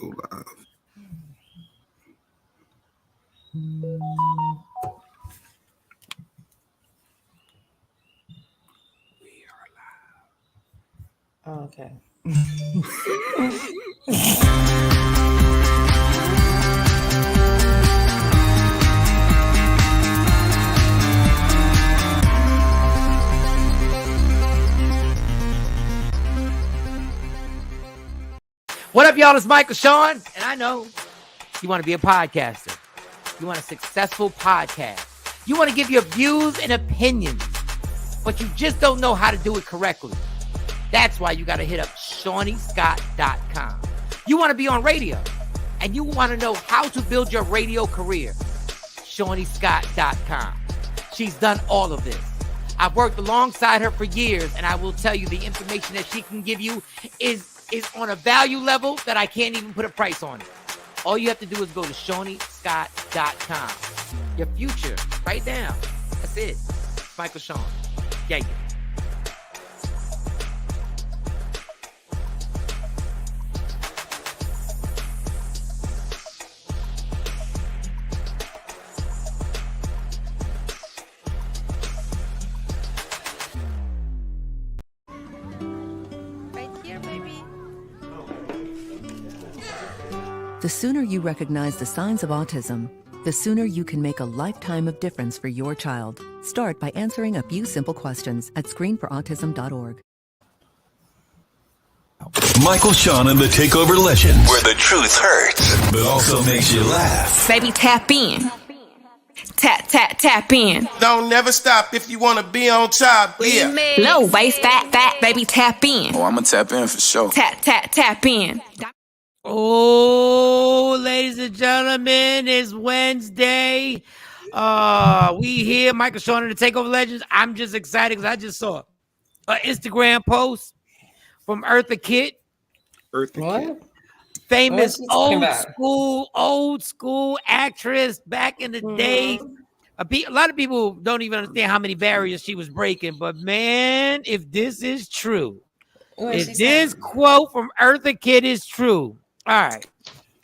go live. We are live. Oh, okay. What up, y'all? It's Michael Shawn, and I know you want to be a podcaster. You want a successful podcast. You want to give your views and opinions, but you just don't know how to do it correctly. That's why you got to hit up Shawnyscott.com. You want to be on radio, and you want to know how to build your radio career. Shawnyscott.com. She's done all of this. I've worked alongside her for years, and I will tell you the information that she can give you is on a value level that I can't even put a price on it. All you have to do is go to Shawnyscott.com. Your future, right now. That's it. Michael Shawn. Yeah. The sooner you recognize the signs of autism, the sooner you can make a lifetime of difference for your child. Start by answering a few simple questions at screenforautism.org. Michael Shawn and the TakeOver Legends, where the truth hurts, but also makes you laugh. Baby, tap in. Tap, tap, tap in. Don't never stop if you want to be on top. Yeah. Low waist, fat, baby, tap in. Oh, I'm going to tap in for sure. Tap, tap, tap in. Oh, ladies and gentlemen, it's Wednesday. We here, Michael Shawn and the TakeOver Legends. I'm just excited because I just saw an Instagram post from Eartha Kitt. Eartha Kitt. Famous old school actress back in the day. A lot of people don't even understand how many barriers she was breaking. But man, if this is true, if this quote from Eartha Kitt is true, all right.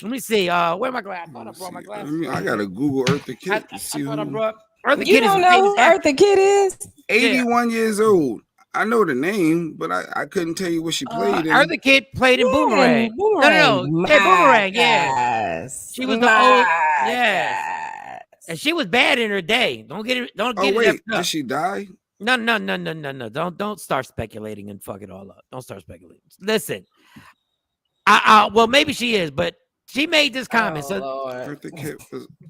Let me see. Where are my glasses? I thought I brought my glasses. I gotta Google Eartha Kitt to see who. Eartha You don't know who Eartha Kitt is? 81 years old. I know the name, but I couldn't tell you what she played in. Eartha Kitt played in Boomerang. No. Yeah, Boomerang. Yeah, she was the old. Yeah, and she was bad in her day. Don't get it. Did she die? No. Don't start speculating and fuck it all up. Don't start speculating. Listen. Well, maybe she is, but she made this comment. Eartha Kitt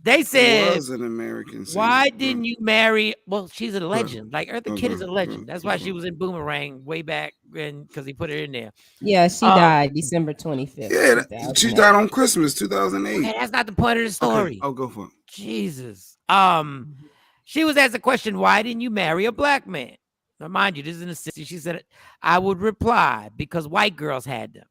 they said was an American singer. Why didn't you marry? Well, she's a legend. Like Eartha Kitt is a legend. That's why she was in Boomerang way back because he put her in there. Yeah, she died December 25th. Yeah, she died on Christmas 2008. Okay, that's not the point of the story. Okay. I'll go for it. Jesus. She was asked the question, why didn't you marry a black man? Now, mind you, this is in the 60s. She said, I would reply, because white girls had them.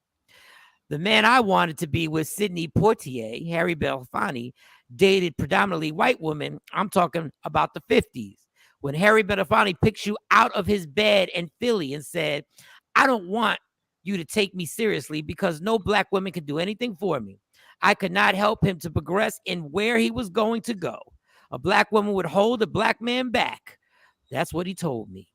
The man I wanted to be with Sidney Poitier, Harry Belafonte, dated predominantly white women. I'm talking about the 50s. When Harry Belafonte picks you out of his bed in Philly and said, I don't want you to take me seriously because no black woman could do anything for me. I could not help him to progress in where he was going to go. A black woman would hold a black man back. That's what he told me.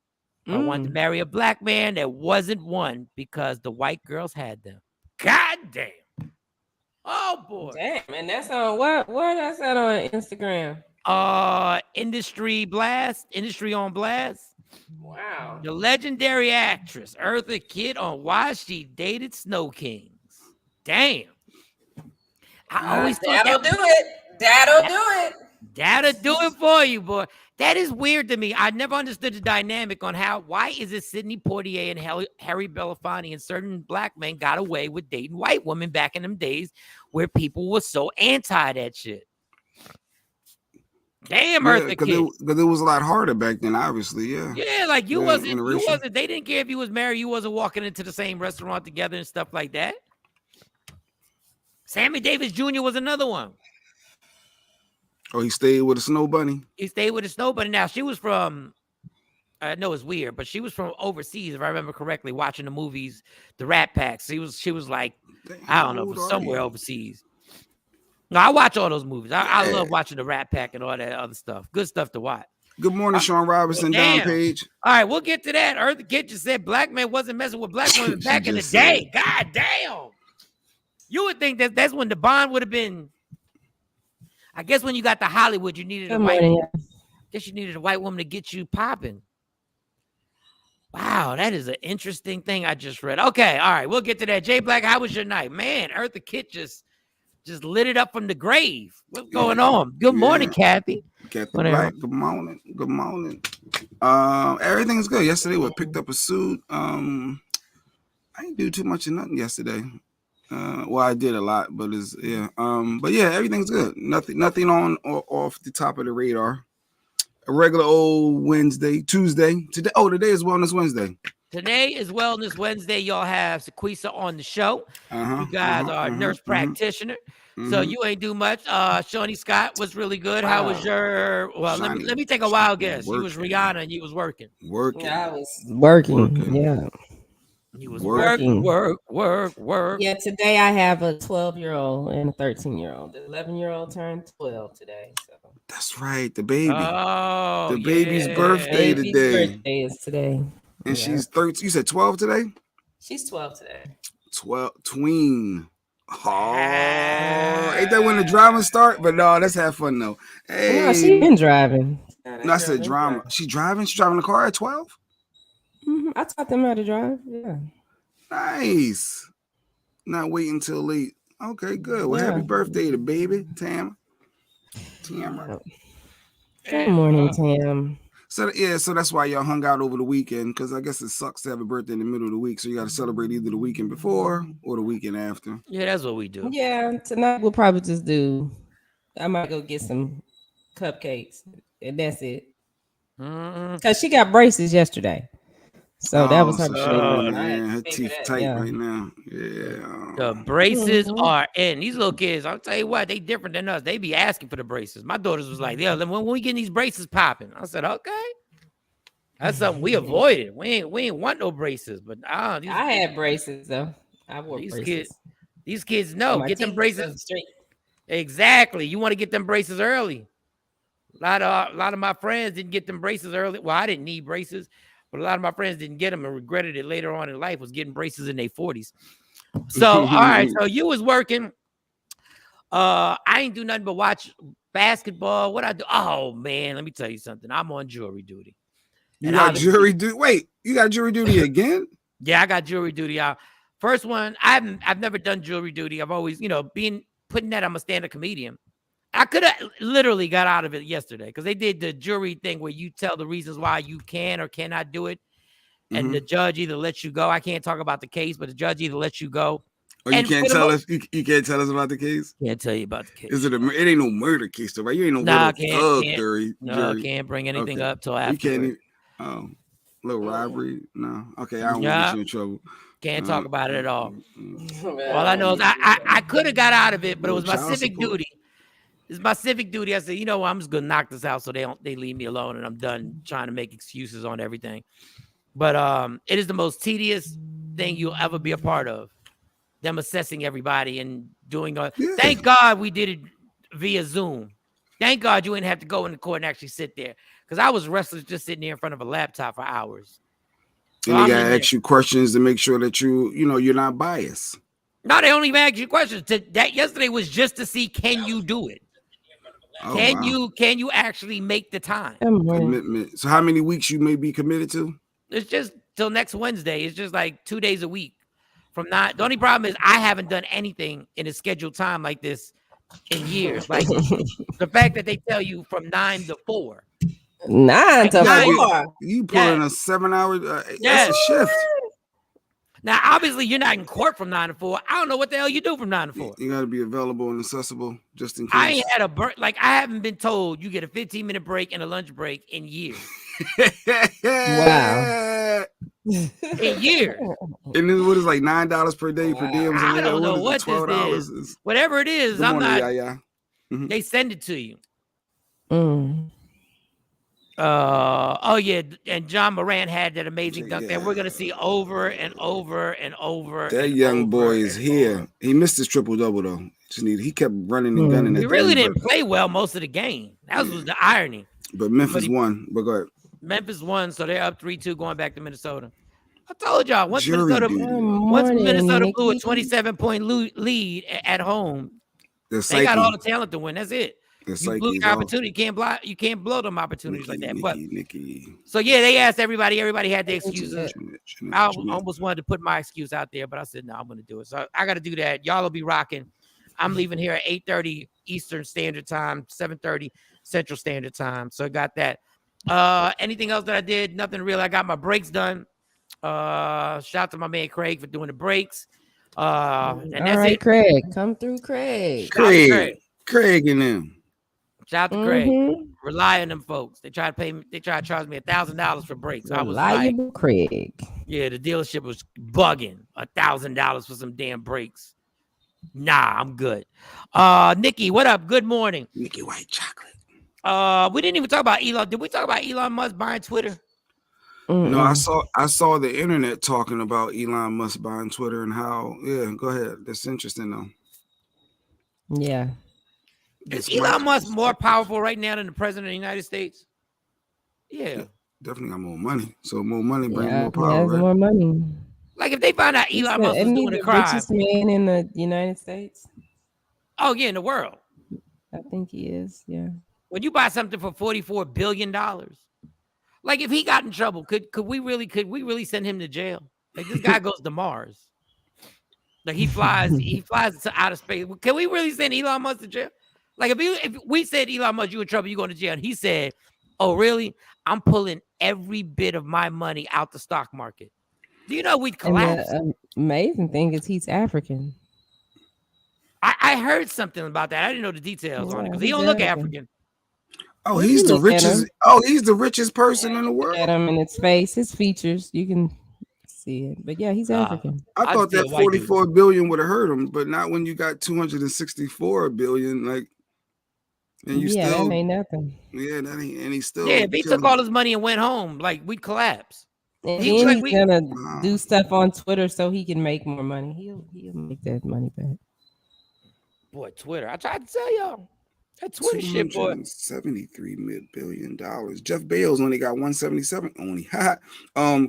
I wanted to marry a black man that wasn't one because the white girls had them. God damn. Oh boy. Damn, and that's on where that's at on Instagram. Industry on Blast. Wow. The legendary actress Eartha Kitt on why she dated Snow Kings. Damn. I always thought That'll do it. That'll do it for you, boy. That is weird to me. I never understood the dynamic on why is it Sidney Poitier and Harry Belafonte and certain black men got away with dating white women back in them days where people were so anti that shit. Damn, Eartha Kitt. Because it was a lot harder back then, obviously, yeah. Yeah, like you wasn't, they didn't care if you was married, you wasn't walking into the same restaurant together and stuff like that. Sammy Davis Jr. was another one. Oh, he stayed with a snow bunny? He stayed with a snow bunny. Now, she was from I know it's weird, but she was from overseas, if I remember correctly, watching the movies, the Rat Pack. She was like, I don't know, from somewhere overseas. No, I watch all those movies. I love watching the Rat Pack and all that other stuff. Good stuff to watch. Good morning, Sean Robinson, Don Page. All right, we'll get to that. Eartha Kitt just said black men wasn't messing with black women back in the day. God damn. You would think that that's when the bond would have been. I guess when you got to Hollywood, you needed a white woman. I guess you needed a white woman to get you popping. Wow, that is an interesting thing I just read. Okay, all right, we'll get to that. Jay Black, how was your night? Man, Eartha Kitt just lit it up from the grave. What's going on? Good morning, Kathy. Kathy Black, good morning. Good morning. Everything's good. Yesterday we picked up a suit. I didn't do too much of nothing yesterday. Well, I did a lot, but but yeah, everything's good. Nothing on or off the top of the radar. A regular old Tuesday. Today is Wellness Wednesday. Today is Wellness Wednesday. Y'all have Sequisa on the show. You guys are a nurse practitioner. So you ain't do much. Shawnee Scott was really good. How was your? Well, let me take a wild guess. You was Rihanna and you was working. Yeah, I was working. Yeah. You was working. Work. Yeah, today I have a 12-year-old and a 13-year-old. The 11-year-old turned 12 today. So. That's right, the baby. Oh, the baby's birthday today. Birthday is today. And she's 13. You said 12 today? She's 12 today. 12 tween. Oh, ain't that when the drama start? But no, let's have fun though. Hey, no, she been driving. No, I said drama. She driving? She driving the car at 12? I taught them how to drive. Yeah. Nice. Not waiting till late. Okay, good. Well, happy birthday to baby Tam. Good morning, Tam. So that's why y'all hung out over the weekend, because I guess it sucks to have a birthday in the middle of the week. So you got to celebrate either the weekend before or the weekend after. Yeah, that's what we do. Yeah, tonight we'll probably just I might go get some cupcakes, and that's it. Because she got braces yesterday. So that was her. Her teeth tight right now. Yeah. The braces are in. These little kids, I'll tell you what, they different than us. They be asking for the braces. My daughters was like, yeah, when we getting these braces popping? I said, okay. That's something we avoided. We ain't want no braces. But I had braces though. I wore braces. These kids know. Get them braces straight. Exactly. You want to get them braces early. A lot of my friends didn't get them braces early. Well, I didn't need braces. But a lot of my friends didn't get them and regretted it later on in life, was getting braces in their 40s. So, all right. So you was working. I ain't do nothing but watch basketball. What I do? Oh, man, let me tell you something. I'm on jury duty. You got jury duty? Wait, you got jury duty again? Yeah, I got jury duty. First one, I've never done jury duty. I've always, putting that I'm a stand-up comedian. I could have literally got out of it yesterday because they did the jury thing where you tell the reasons why you can or cannot do it. And the judge either lets you go. I can't talk about the case, but the judge either lets you go. Or you can't tell us. You can't tell us about the case. Can't tell you about the case. Is it? It ain't no murder case, though, right? You ain't no jury. No, can't bring anything up till after. You can't. Even, little robbery. No. Okay, I don't want to get you in trouble. Can't talk about it at all. All I know is I could have got out of it, but it was my civic duty. It's my civic duty. I said, I'm just gonna knock this out so they leave me alone and I'm done trying to make excuses on everything. But it is the most tedious thing you'll ever be a part of. Them assessing everybody and doing Thank God we did it via Zoom. Thank God you didn't have to go in the court and actually sit there. Because I was restless just sitting there in front of a laptop for hours. And they gotta ask you questions to make sure that you're not biased. No, they don't even ask you questions. That yesterday was just to see, can you do it? Oh, can you actually make the time? Commitment. So how many weeks you may be committed to? It's just till next Wednesday. It's just like 2 days a week. The only problem is I haven't done anything in a scheduled time like this in years. Like the fact that they tell you from 9 to 4. 9 to 4. You put in a 7-hour that's a shift. Now, obviously, you're not in court from 9 to 4. I don't know what the hell you do from 9 to 4. You got to be available and accessible just in case. I ain't had I haven't been told you get a 15-minute break and a lunch break in years. Wow. In years. And then what is like $9 per day per diem? I don't know what this is. Whatever it is, I'm not. They send it to you. Oh yeah, and John Moran had that amazing dunk Yeah. that we're gonna see over and over and over. That and young over boy is and here. over. He missed his triple double though. He kept running and gunning He at the really end, didn't play well most of the game. That was the irony. But Memphis won. But go ahead. Memphis won, so they're up 3-2 going back to Minnesota. I told y'all once Jury Minnesota blew a Nikki. 27-point lead at home, they got all the talent to win. That's it. You blew your opportunity. You can't blow them opportunities like that. Nikki. So yeah, they asked everybody. Everybody had their excuses. I almost wanted to put my excuse out there, but I said no, I'm going to do it. So I got to do that. Y'all will be rocking. I'm leaving here at 8:30 Eastern Standard Time, 7:30 Central Standard Time. So I got that. Anything else that I did? Nothing really. I got my breaks done. Shout out to my man Craig for doing the breaks. And that's right, it. Craig, come through, Craig. Craig and them. Shout out to Craig. Rely on them folks. They try to pay me. They try to charge me $1,000 for breaks. I was like, Craig. Yeah, the dealership was bugging $1,000 for some damn breaks. Nah, I'm good. Nikki, what up? Good morning. Nikki White Chocolate. We didn't even talk about Elon. Did we talk about Elon Musk buying Twitter? No, I saw the internet talking about Elon Musk buying Twitter and how. Yeah, go ahead. That's interesting though. Yeah. Is Elon Musk more powerful right now than the president of the United States? Yeah. Definitely got more money. So more money brings more He power. has Right? more money. Like if they find out Elon Musk was doing a crime. Richest man in the United States. Oh yeah, in the world. I think he is. Yeah. When you buy something for $44 billion, like if he got in trouble, could we really send him to jail? Like this guy goes to Mars. Like he flies to outer space. Can we really send Elon Musk to jail? Like if we said Elon Musk, you in trouble, you going to jail. And he said, "Oh really? I'm pulling every bit of my money out the stock market." Do you know we'd collapse? And the amazing thing is he's African. I heard something about that. I didn't know the details on it because he don't look African. Oh, he's the richest. Oh, he's the richest person in the world. Look at him in his face, his features. You can see it. But yeah, he's African. I thought that 44 billion would have hurt him, but not when you got 264 billion. Like, and you still that ain't nothing. Yeah, that ain't. And he still. Yeah, if he took all his money and went home, like we'd collapse. And he's gonna do stuff on Twitter so he can make more money. He'll make that money back. Boy, Twitter. I tried to tell y'all. That Twitter shit, boy. $73 billion. Jeff Bezos only got 177 only.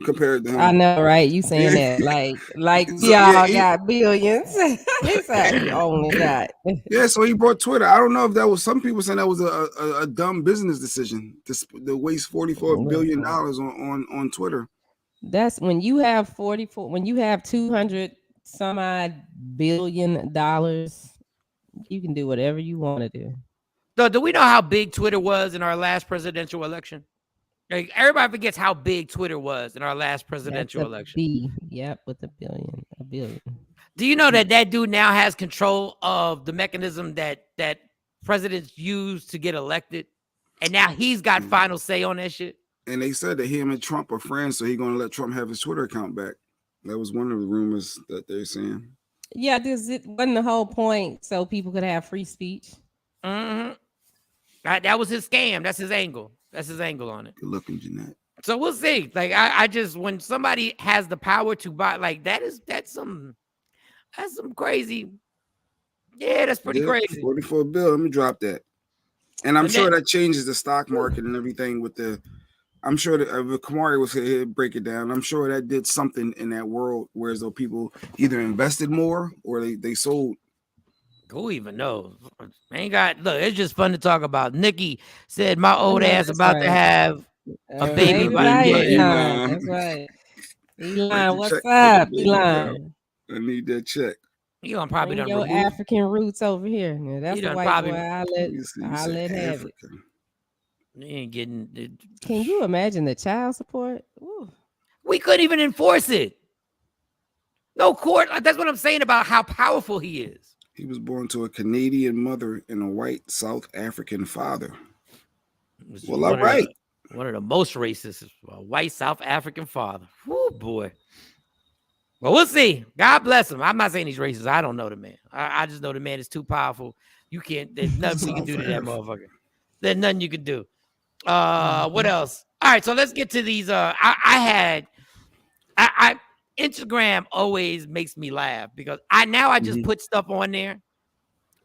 Compared to him. I know, right? You saying that like so, y'all got billions. He's only got. Yeah, so he brought Twitter. I don't know if that was, some people saying that was a dumb business decision to waste $44 billion on Twitter. That's when you have 200 some odd $billion, you can do whatever you want to do. So do we know how big Twitter was in our last presidential election? Like everybody forgets how big Twitter was in our last presidential election. Yep, with a billion. Do you know that dude now has control of the mechanism that presidents use to get elected? And now he's got final say on that shit. And they said that him and Trump are friends, so he's going to let Trump have his Twitter account back. That was one of the rumors that they're saying. Yeah, it wasn't the whole point, so people could have free speech. Mm-hmm. That was his scam. That's his angle. That's his angle on it. Good looking, Jeanette. So we'll see. Like I just, when somebody has the power to buy, like that's some crazy. Yeah, that's pretty crazy. 44 bill. Let me drop that. And I'm sure that changes the stock market and everything with the. I'm sure that if Kamari was here, break it down. I'm sure that did something in that world, whereas though people either invested more or they sold. Who even knows? Ain't got look. It's just fun to talk about. Nikki said my old ass about to have a baby by the year. That's right. Elon, what's up, Elon? I need that check. You gonna probably bring your African roots over here. Now, that's the white boy. I let have it. You ain't getting it. Can you imagine the child support? Ooh. We couldn't even enforce it. No court. That's what I'm saying about how powerful he is. He was born to a Canadian mother and a white South African father. Well, all right. One of the most racist, a white South African father. Whoo, boy. Well, we'll see. God bless him. I'm not saying he's racist. I don't know the man. I just know the man is too powerful. You can't. There's nothing you can do to that motherfucker. There's nothing you can do. What else? All right, so let's get to these. I Instagram always makes me laugh because I just put stuff on there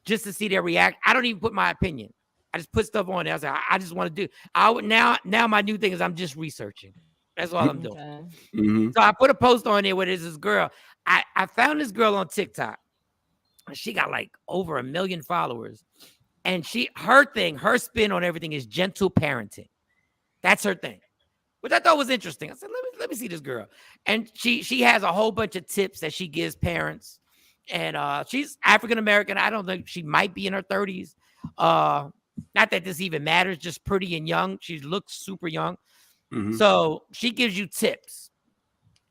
just to see their react. I don't even put my opinion. I just put stuff on there. I was like, I just want to do. Now my new thing is I'm just researching. That's all I'm doing. Mm-hmm. So I put a post on there where there's this girl. I found this girl on TikTok. She got like over 1 million followers. And her spin on everything is gentle parenting. That's her thing, which I thought was interesting. I said, let me see this girl. And she has a whole bunch of tips that she gives parents. And she's African-American. I don't think she might be in her 30s. Not that this even matters, just pretty and young. She looks super young. Mm-hmm. So she gives you tips.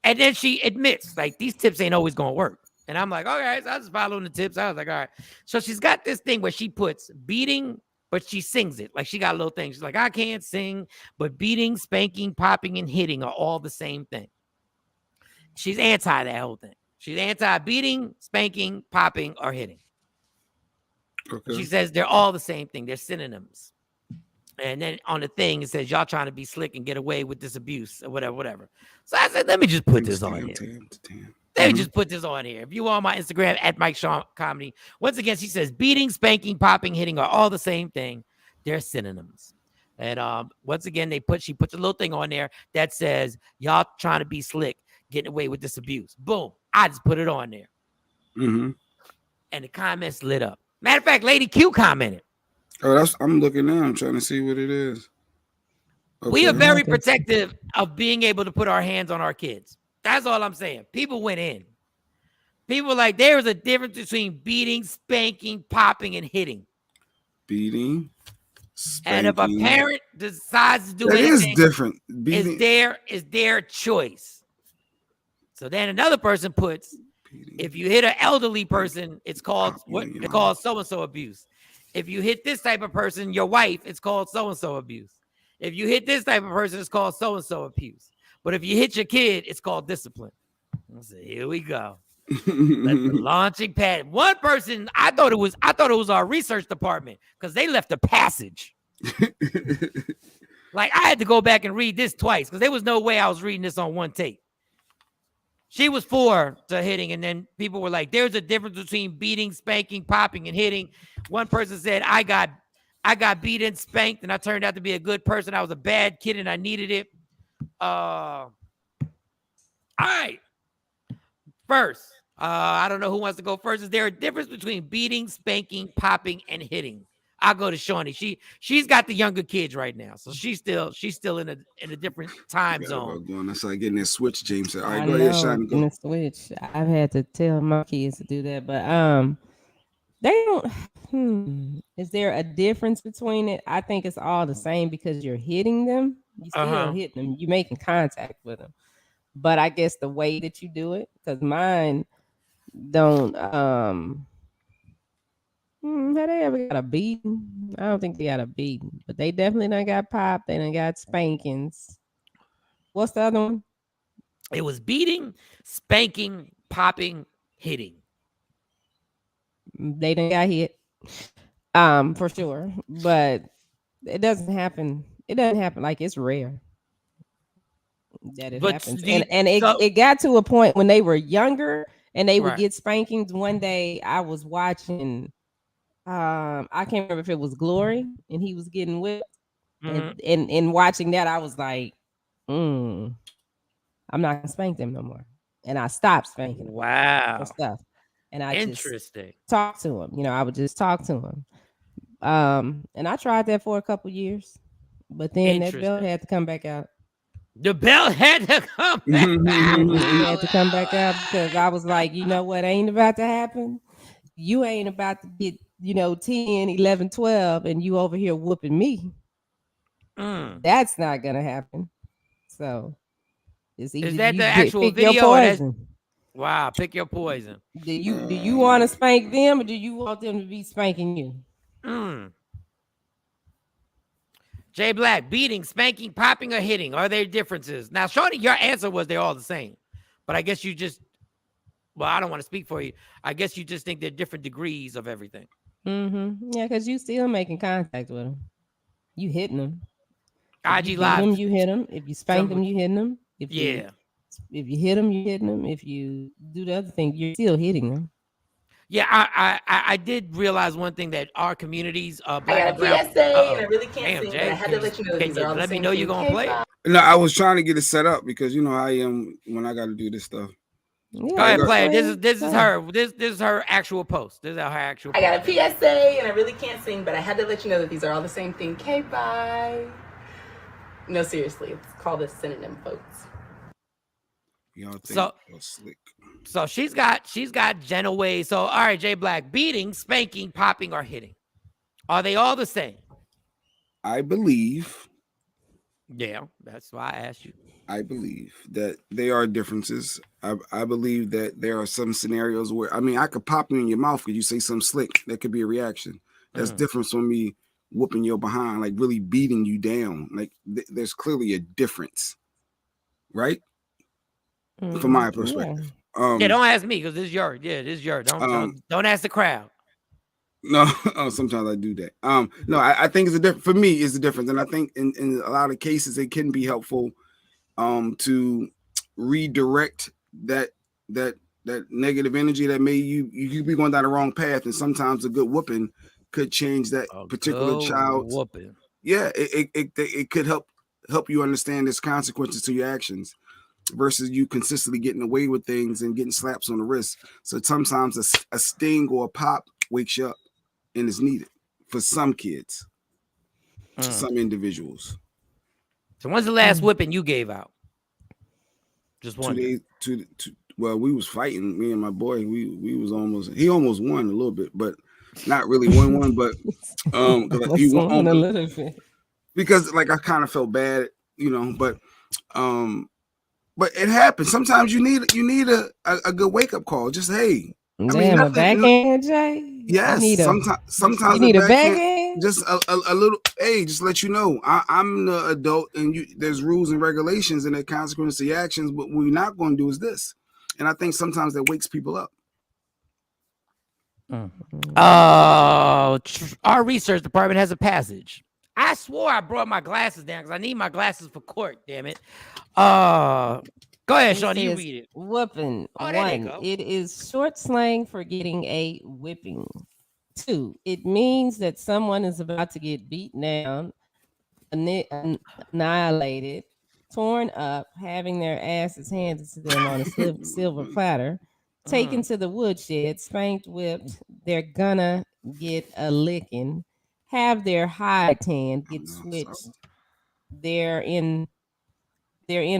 And then she admits, like, these tips ain't always going to work. And I'm like, all right, so I was following the tips. I was like, all right. So she's got this thing where she puts beating, but she sings it. Like, she got a little thing. She's like, I can't sing, but beating, spanking, popping, and hitting are all the same thing. She's anti that whole thing. She's anti-beating, spanking, popping, or hitting. Okay. She says they're all the same thing. They're synonyms. And then on the thing, it says, y'all trying to be slick and get away with this abuse or whatever. So I said, let me just put this on here. Let me just put this on here. If you on my Instagram, at Mike Shawn Comedy. Once again, she says, beating, spanking, popping, hitting are all the same thing. They're synonyms. And once again, she puts a little thing on there that says, y'all trying to be slick, getting away with this abuse. Boom. I just put it on there. Mm-hmm. And the comments lit up. Matter of fact, Lady Q commented. Oh, I'm looking now. I'm trying to see what it is. Okay. We are very protective of being able to put our hands on our kids. That's all I'm saying. People went in. People were like, there's a difference between beating, spanking, popping, and hitting. Beating, spanking. And if a parent decides to do anything, anything, is different. Is their choice. So then another person puts, if you hit an elderly person, it's called so-and-so abuse. If you hit this type of person, your wife, it's called so-and-so abuse. If you hit this type of person, it's called so-and-so abuse. But if you hit your kid, it's called discipline. I said, here we go. That's the launching pad. One person, I thought it was our research department because they left a passage. Like I had to go back and read this twice because there was no way I was reading this on one take. She was for the hitting, and then people were like, there's a difference between beating, spanking, popping, and hitting. One person said, I got beaten, spanked, and I turned out to be a good person. I was a bad kid and I needed it. All right. First, I don't know who wants to go first. Is there a difference between beating, spanking, popping, and hitting? I'll go to Shawnee. She's got the younger kids right now, so she's still in a different time zone. That's like getting that switch, James said. All right, go ahead, Shawnee. Go. The switch. I've had to tell my kids to do that, but they don't. Is there a difference between it? I think it's all the same because you're hitting them. You still hitting them. You're making contact with them. But I guess the way that you do it, because mine don't. Have they ever got a beating? I don't think they got a beating, but they definitely done got popped. They done got spankings. What's the other one? It was beating, spanking, popping, hitting. They done got hit, for sure. But it doesn't happen. It doesn't happen. Like, it's rare that it happens. It got to a point when they were younger and they would get spankings. One day I was watching. I can't remember if it was Glory and he was getting whipped. And watching that, I was like, I'm not gonna spank them no more. And I stopped spanking them. Wow. Stuff. And I just talked to him. I would just talk to him. And I tried that for a couple years, but then that belt had to come back out. The belt had to come back out. It had to come back out because I was like, you know what ain't about to happen? You ain't about to get 10, 11, 12, and you over here whooping me. That's not gonna happen. So it's either is that the actual video? Wow, pick your poison. Do you want to spank them or do you want them to be spanking you? Jay Black, beating, spanking, popping, or hitting. Are there differences? Now, Shawnee, your answer was they're all the same. But I guess you just, I don't want to speak for you. I guess you just think they're different degrees of everything. Yeah, because you still making contact with them. You hitting them. If you beat them, you hit them. If you spank them, you hitting them. If you hit them, you hitting them. If you do the other thing, you're still hitting them. Yeah, I did realize one thing, that our communities, Black I and got a brown. PSA, and I really can't sing, Jay, but I had to let you know that these are all the let me same know thing. you're gonna play it. No, I was trying to get it set up because you know how I am when I got to do this stuff. Yeah, go ahead, play it. This is her. This is her actual post. This is her actual. I got a PSA, and I really can't sing, but I had to let you know that these are all the same thing. Okay, bye. No, seriously, it's called a synonym, folks. Y'all think so slick. So she's got gentle ways. So all right, Jay Black, beating, spanking, popping, or hitting. Are they all the same? I believe. Yeah, that's why I asked you. I believe that there are differences. I believe that there are some scenarios where, I mean, I could pop you in your mouth because you say something slick. That could be a reaction. That's different from me whooping your behind, like really beating you down. Like there's clearly a difference, right? From my perspective. Yeah, don't ask me because this is yours. Yeah, this is yours. Don't ask the crowd. No, sometimes I do that. No, I think it's a different. For me, it's a difference, and I think in a lot of cases it can be helpful, to redirect that negative energy that made you could be going down the wrong path, and sometimes a good whooping could change that particular child. Whooping. Yeah, it could help you understand there's consequences to your actions versus you consistently getting away with things and getting slaps on the wrist. So sometimes a sting or a pop wakes you up, and it's needed for some kids, some individuals. So when's the last whipping you gave out? Just one. 2 days. Well, we was fighting. Me and my boy. We was almost. He almost won a little bit, but not really won. But he won a little bit because like I kind of felt bad, you know. But it happens. Sometimes you need a good wake up call. Just hey. Damn, a backhand, Jay? Yes. Sometimes you need a backhand. Just a little. Hey, just let you know, I'm the adult, and there's rules and regulations and the consequences to your actions. But what we're not going to do is this, and I think sometimes that wakes people up. Our research department has a passage. I swore I brought my glasses down because I need my glasses for court. Damn it. Go ahead, Shawn. You read it. Whooping. 1, it is short slang for getting a whipping. 2, it means that someone is about to get beat down, annihilated, torn up, having their asses handed to them on a silver platter, taken to the woodshed, spanked, whipped. They're gonna get a licking, have their hide tanned, get switched. They're in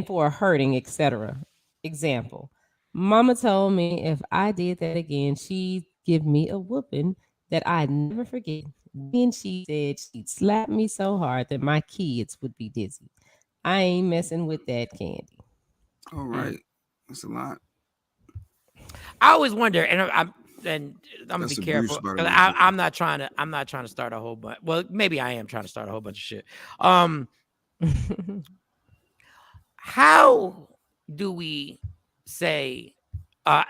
for a hurting, etc. Example, Mama told me if I did that again, she'd give me a whooping that I'd never forget. Then she said she'd slap me so hard that my kids would be dizzy. I ain't messing with that candy. All right. That's a lot. I always wonder, and I'm gonna be careful because I'm not trying to start a whole bunch. Well, maybe I am trying to start a whole bunch of shit. How do we say,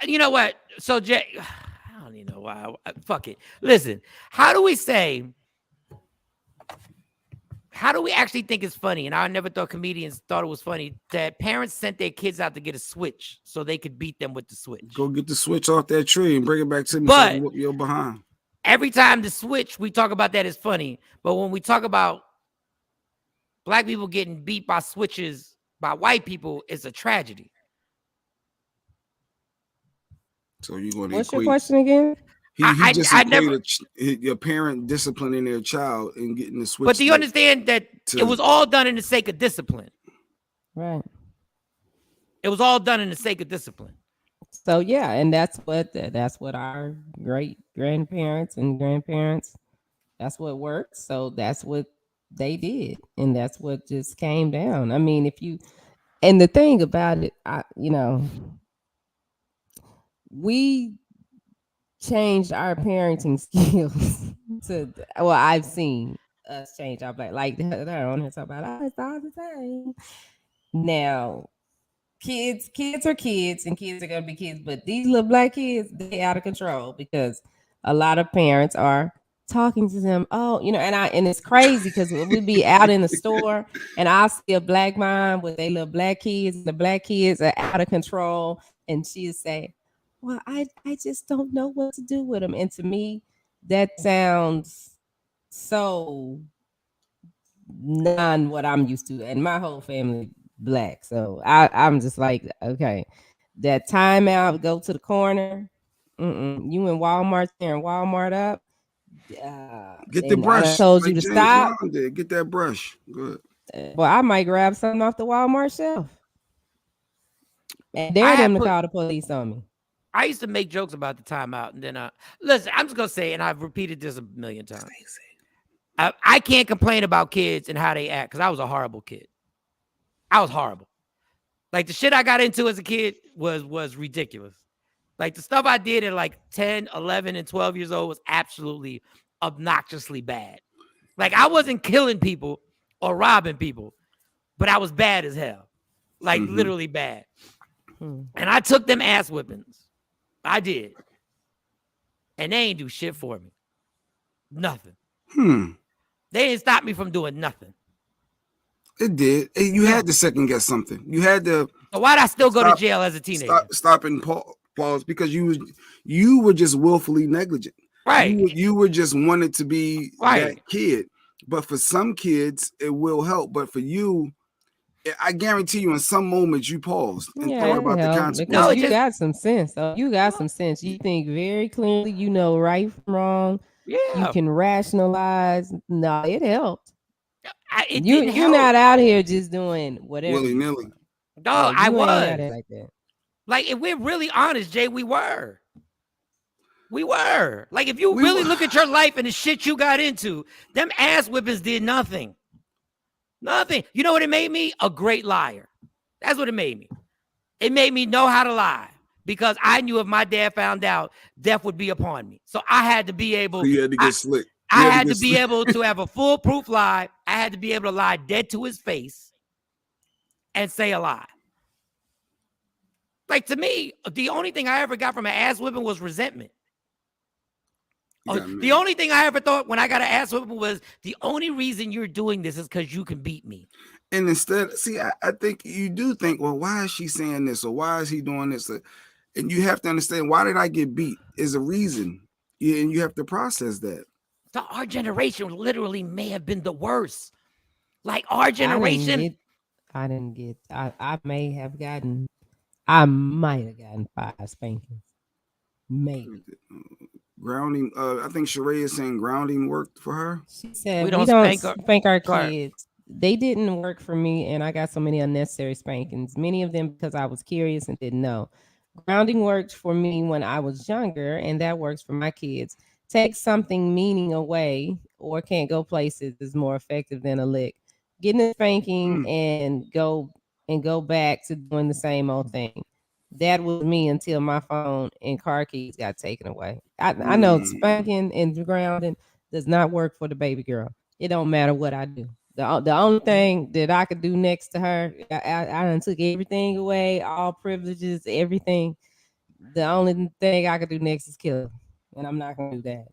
you know what? So Jay, I don't even know why. Fuck it. Listen, how do we actually think it's funny? And I never thought comedians thought it was funny that parents sent their kids out to get a switch so they could beat them with the switch. Go get the switch off that tree and bring it back to me so I can whoop your behind. Every time the switch, we talk about that as funny. But when we talk about black people getting beat by switches by white people, it's a tragedy. So you're going to What's your question again? He just equated your parent disciplining their child and getting the switch. But do you understand that it was all done in the sake of discipline? Right. It was all done in the sake of discipline. So yeah, and that's what our great grandparents and grandparents, that's what worked. So that's what they did, and that's what just came down. I mean, and the thing about it, we changed our parenting skills I've seen us change our like they're on here talking about it's all the same. Now, kids are kids and kids are gonna be kids, but these little black kids, they out of control because a lot of parents are talking to them. Oh, and it's crazy because we'd be out in the store and I'll see a black mom with their little black kids, and the black kids are out of control. And she'll say, well, I just don't know what to do with them. And to me, that sounds so non what I'm used to. And my whole family black. So I'm just like, okay, that timeout, go to the corner. You in Walmart tearing Walmart up. Get the brush. I told like you to James stop. Brown did. Get that brush. Good. Well, I might grab something off the Walmart shelf. And dare them to call the police on me. I used to make jokes about the timeout, and then listen, I'm just gonna say, and I've repeated this a million times. I can't complain about kids and how they act because I was a horrible kid. I was horrible. Like the shit I got into as a kid was ridiculous. Like the stuff I did at like 10, 11, and 12 years old was absolutely obnoxiously bad. Like I wasn't killing people or robbing people, but I was bad as hell. Like literally bad. And I took them ass whippings. I did. And they ain't do shit for me. Nothing. They didn't stop me from doing nothing. It did. You had to second guess something. You had to. So why'd I still go to jail as a teenager? Stop and pause because you were just willfully negligent. Right. You were just wanted to be that kid. But for some kids, it will help. But for you, I guarantee you, in some moments, you paused and thought about the consequences. No, you got some sense. So you got some sense. You think very clearly. You know right from wrong. Yeah. You can rationalize. No, it helped. You're not out here just doing whatever. Willy-nilly. No, I was. Like that. Like, if we're really honest, Jay, we were. We were. Like, if you really look at your life and the shit you got into, them ass whippings did nothing. Nothing. You know what it made me? A great liar. That's what it made me. It made me know how to lie because I knew if my dad found out, death would be upon me. So I had to be able. So you had to get slick. I had to be able to have a foolproof lie. I had to be able to lie dead to his face and say a lie. Like, to me, the only thing I ever got from an ass whipping was resentment. The only thing I ever thought when I got an ass whipping was the only reason you're doing this is because you can beat me. And instead, see, I think you do think, well, why is she saying this? Or why is he doing this? And you have to understand, why did I get beat? Is a reason. And you have to process that. So our generation literally may have been the worst. Like our generation. I might have gotten 5 spankings. Maybe. Grounding. I think Sheree is saying grounding worked for her. She said we don't spank our kids. They didn't work for me, and I got so many unnecessary spankings. Many of them because I was curious and didn't know. Grounding worked for me when I was younger, and that works for my kids. Take something meaning away or can't go places is more effective than a lick. Getting a spanking and go back to doing the same old thing. That was me until my phone and car keys got taken away. I know spanking and grounding does not work for the baby girl. It don't matter what I do. The only thing that I could do next to her, I done took everything away, all privileges, everything. The only thing I could do next is kill her, and I'm not gonna do that.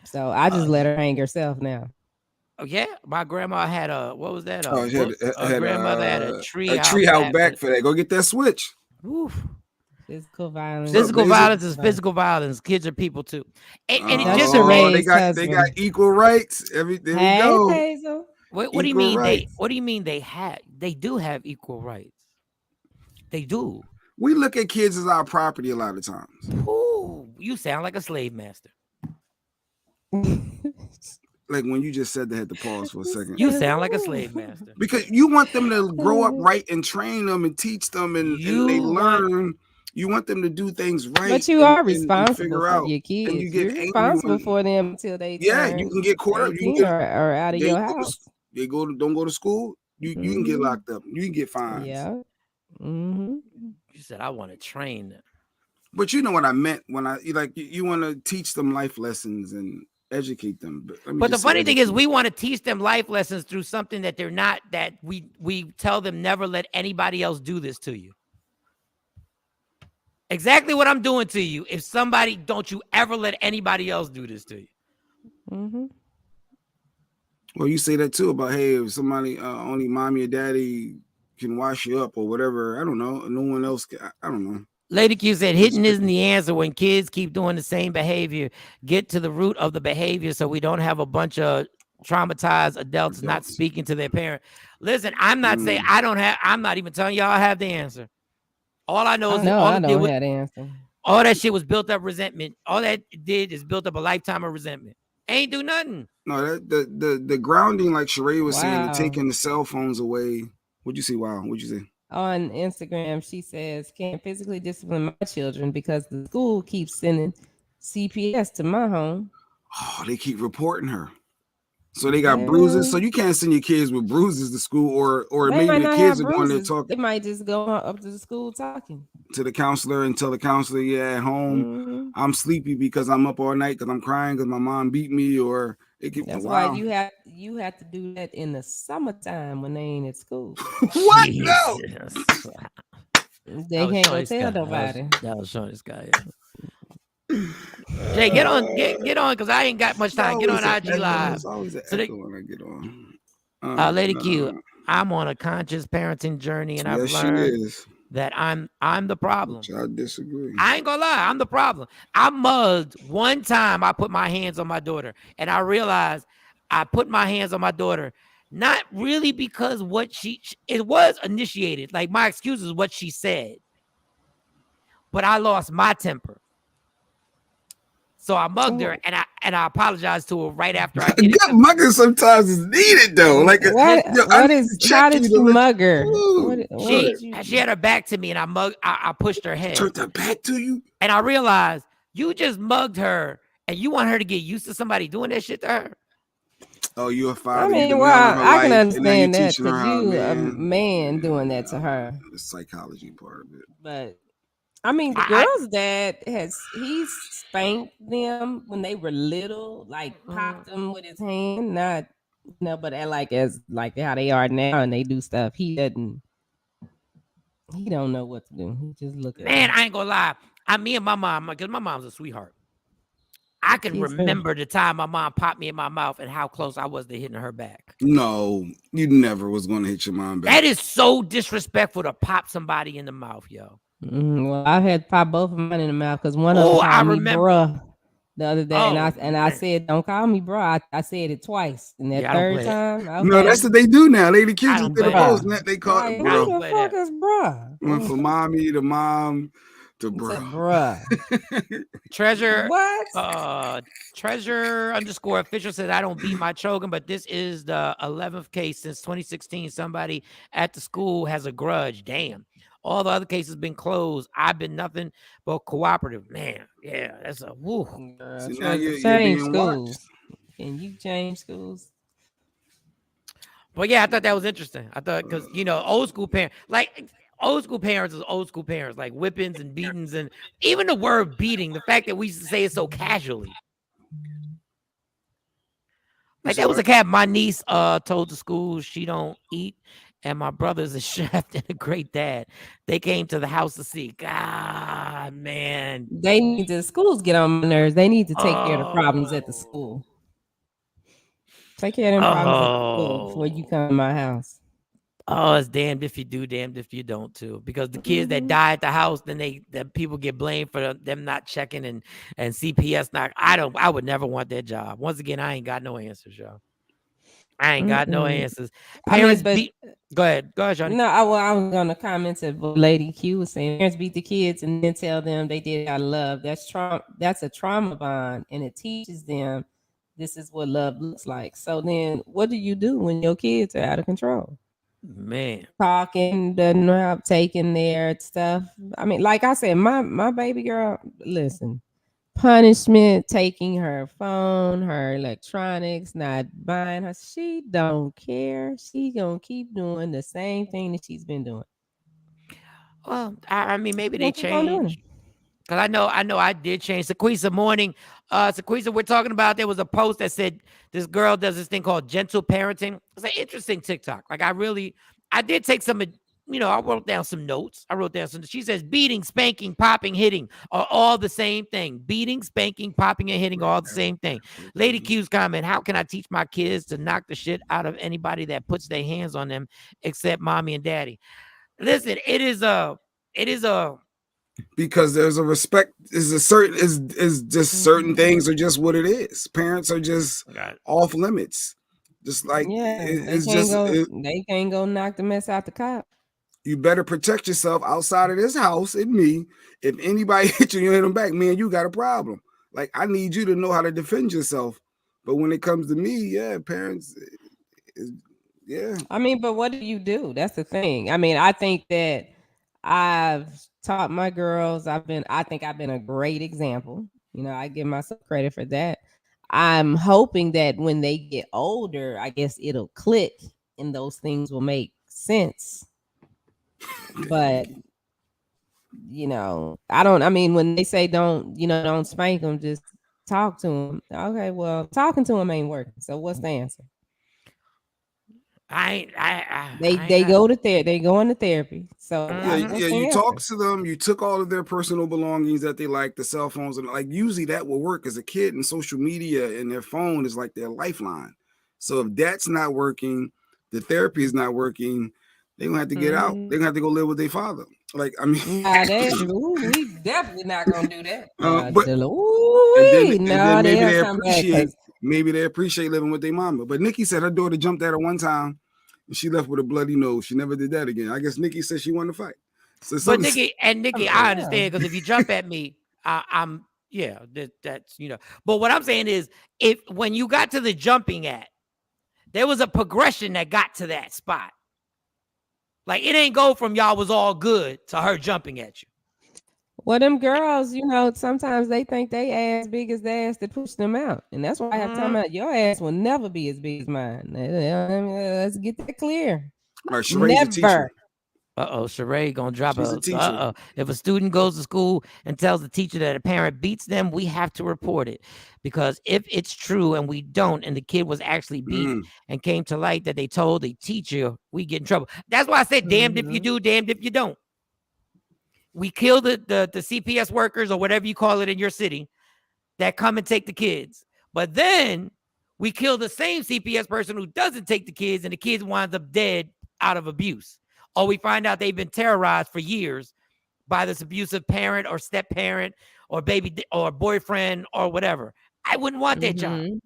So I just let her hang herself now. Oh yeah, my grandma had what was that? Grandmother had a tree out back for that. Go get that switch. Oof. Physical violence. Physical violence is physical violence. Kids are people too. And it just they got equal rights. Everything. There we go. Hazel. What do you mean what do you mean they do have equal rights? They do. We look at kids as our property a lot of times. Ooh, you sound like a slave master. Like when you just said they had to pause for a second. You sound like a slave master. Because you want them to grow up right and train them and teach them and they learn. You want them to do things right. But you are responsible for your kids. And you're responsible for them until they turn you can get caught up. You can get or out of your house. Don't go to school. You can get locked up. You can get fines. Yeah. You said I want to train them. But you know what I meant when you want to teach them life lessons and educate them. But the funny thing is we want to teach them life lessons through something that they're not, that we tell them never let anybody else do this to you. Exactly what I'm doing to you. If somebody, don't you ever let anybody else do this to you. Mm-hmm. Well, you say that too about, hey, if somebody, only mommy or daddy can wash you up or whatever. I don't know. No one else can. I don't know. Lady Q said, hitting isn't the answer when kids keep doing the same behavior. Get to the root of the behavior so we don't have a bunch of traumatized adults not speaking to their parent. Listen, I'm not saying I'm not even telling y'all I have the answer. All I know is that I don't have the answer. All that shit was built up resentment. All that did is built up a lifetime of resentment. Ain't do nothing. No, the grounding, like Sheree was saying, the taking the cell phones away. What'd you say? Wow, what'd you say? On Instagram, she says, can't physically discipline my children because the school keeps sending CPS to my home. Oh, they keep reporting her. So they got bruises. So you can't send your kids with bruises to school, or maybe the kids are going to talk. They might just go up to the school talking to the counselor and tell the counselor, yeah, at home, I'm sleepy because I'm up all night because I'm crying because my mom beat me, or that's why you have to do that in the summertime when they ain't at school. What? No. They can't go tell nobody. That was Shawn this guy. Jay, get on because I ain't got much time. Get on IG Live. It's always an echo when I get on. Lady Q, I'm on a conscious parenting journey, and I've learned that I'm the problem. I disagree. I ain't gonna lie, I'm the problem. I mugged one time. I put my hands on my daughter, and I realized I put my hands on my daughter not really because it was initiated. Like my excuse is what she said, but I lost my temper. So I mugged her, and I apologized to her right after I did it. Good mugging sometimes is needed though. Like how did you mug her? She had her back to me, and I pushed her head. Turned her back to you, and I realized you just mugged her, and you want her to get used to somebody doing that shit to her. Oh, you're a father. I mean, I can understand that because you a man doing that to her. The psychology part of it, but. I mean, the girl's dad he's spanked them when they were little, like popped them with his hand, not but as how they are now and they do stuff. He don't know what to do. He just look at man, I ain't gonna lie. Me and my mom, because my mom's a sweetheart. I can remember the time my mom popped me in my mouth and how close I was to hitting her back. No, you never was gonna hit your mom back. That is so disrespectful to pop somebody in the mouth, yo. Well, I had popped both of mine in the mouth because one of them called me bruh the other day, I said, "Don't call me bruh." I said it twice, and that third time, okay. No, that's what they do now. They the kids who did the post, they call it bruh. Who the fuck is bruh? Went from mommy to mom to bruh. Treasure what? Treasure _ official said, I don't beat my children, but this is the 11th case since 2016. Somebody at the school has a grudge. Damn. All the other cases been closed. I've been nothing but cooperative. Man, yeah, that's a woo. So now you're change schools. Can you change schools? Well, yeah, I thought that was interesting. I thought because old school parents is old school parents, like whippings and beatings, and even the word beating. The fact that we used to say it so casually. Like that was a cat. My niece told the school she don't eat. And my brother's a chef and a great dad. They came to the house to see. God, man. The schools get on my nerves. They need to take care of the problems at the school. Take care of them problems at the school before you come to my house. Oh, it's damned if you do, damned if you don't too. Because the kids that die at the house, then people get blamed for them not checking and CPS not. I would never want that job. Once again, I ain't got no answers, y'all. I ain't got no answers. Parents go ahead, Johnny. No, I was gonna comment to Lady Q was saying parents beat the kids and then tell them they did out of love. That's a trauma bond, and it teaches them this is what love looks like. So then, what do you do when your kids are out of control? Man, talking, doesn't know, taking their stuff. I mean, like I said, my baby girl. Listen. Punishment, taking her phone, her electronics, not buying her. She don't care. She gonna keep doing the same thing that she's been doing. Well, I mean, maybe they changed. Because I know I did change. Sequisa morning. Sequisa, we're talking about, there was a post that said this girl does this thing called gentle parenting. It's an interesting TikTok. Like I did take some I wrote down some notes. She says beating, spanking, popping, hitting are all the same thing. Beating, spanking, popping, and hitting are all the same thing. Lady Q's comment, how can I teach my kids to knock the shit out of anybody that puts their hands on them except mommy and daddy? Listen, it is because there's a respect, is just certain things are just what it is. Parents are just off limits. Just like they can't go knock the mess out the cop. You better protect yourself outside of this house and me. If anybody hit you, you hit them back, man, you got a problem. Like, I need you to know how to defend yourself. But when it comes to me, parents, I mean, but what do you do? That's the thing. I mean, I think that I've taught my girls. I think I've been a great example. I give myself credit for that. I'm hoping that when they get older, I guess it'll click and those things will make sense. But when they say don't spank them, just talk to them. Okay, well, talking to them ain't working. So what's the answer? They go into therapy. So you talk to them. You took all of their personal belongings that they like, the cell phones, and like usually that will work as a kid. And social media and their phone is like their lifeline. So if that's not working, the therapy is not working, they're gonna have to get out. They're gonna have to go live with their father. Like, I mean, we definitely not gonna do that. Maybe they appreciate living with their mama. But Nikki said her daughter jumped at her one time and she left with a bloody nose. She never did that again. I guess Nikki said she wanted to fight. But Nikki, I understand, because if you jump at me, I'm that's But what I'm saying is, when you got to the jumping at, there was a progression that got to that spot. Like, it ain't go from y'all was all good to her jumping at you. Well, them girls, sometimes they think they ass big as the ass that pushed them out. And that's why I have time about your ass will never be as big as mine. Let's get that clear. All right, never. Sheree gonna drop a if a student goes to school and tells the teacher that a parent beats them, we have to report it. Because if it's true and we don't, and the kid was actually beat and came to light that they told the teacher, we get in trouble. That's why I said damned if you do, damned if you don't. We kill the CPS workers or whatever you call it in your city that come and take the kids. But then we kill the same CPS person who doesn't take the kids, and the kids winds up dead out of abuse. Or we find out they've been terrorized for years by this abusive parent or step parent or baby or boyfriend or whatever. I wouldn't want that job.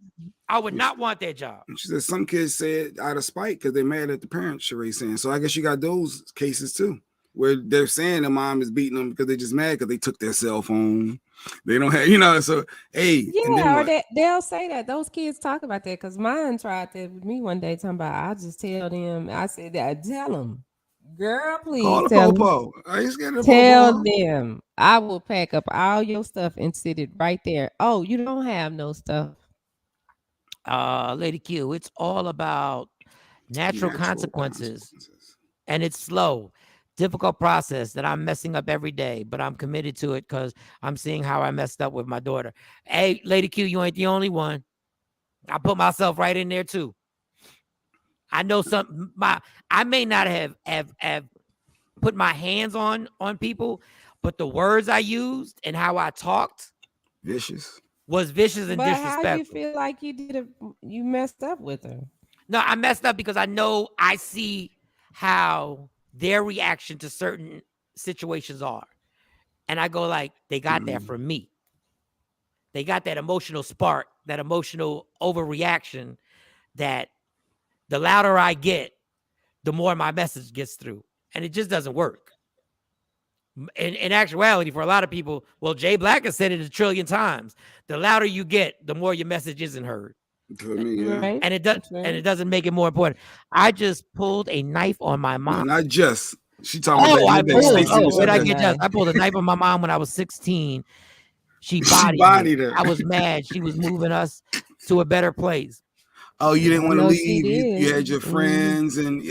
I would not want that job. She said some kids say it out of spite because they're mad at the parents, Sheree saying. So I guess you got those cases too, where they're saying the mom is beating them because they're just mad because they took their cell phone. They don't have, so hey. Yeah, or they'll say that. Those kids talk about that, because mine tried that with me one day, talking about, I'll just tell them. I said, tell them. Girl, please tell them. I will pack up all your stuff and sit it right there. Oh, you don't have no stuff. Lady Q, it's all about natural consequences. And it's slow, difficult process that I'm messing up every day, but I'm committed to it because I'm seeing how I messed up with my daughter. Hey, Lady Q, you ain't the only one. I put myself right in there too. I know I may not have put my hands on people, but the words I used and how I talked was vicious and disrespectful. How do you feel like you messed up with her? No, I messed up because I see how their reaction to certain situations are. And I go like, they got that from me. They got that emotional spark, that emotional overreaction that the louder I get, the more my message gets through. And it just doesn't work. In actuality, for a lot of people, well, Jay Black has said it 1 trillion times. The louder you get, the more your message isn't heard. Right. And it doesn't make it more important. I just pulled a knife on my mom. No, not just. She talking about I pulled a knife on my mom when I was 16. She bodied her. I was mad. She was moving us to a better place. Oh, you didn't want to leave. You had your friends, and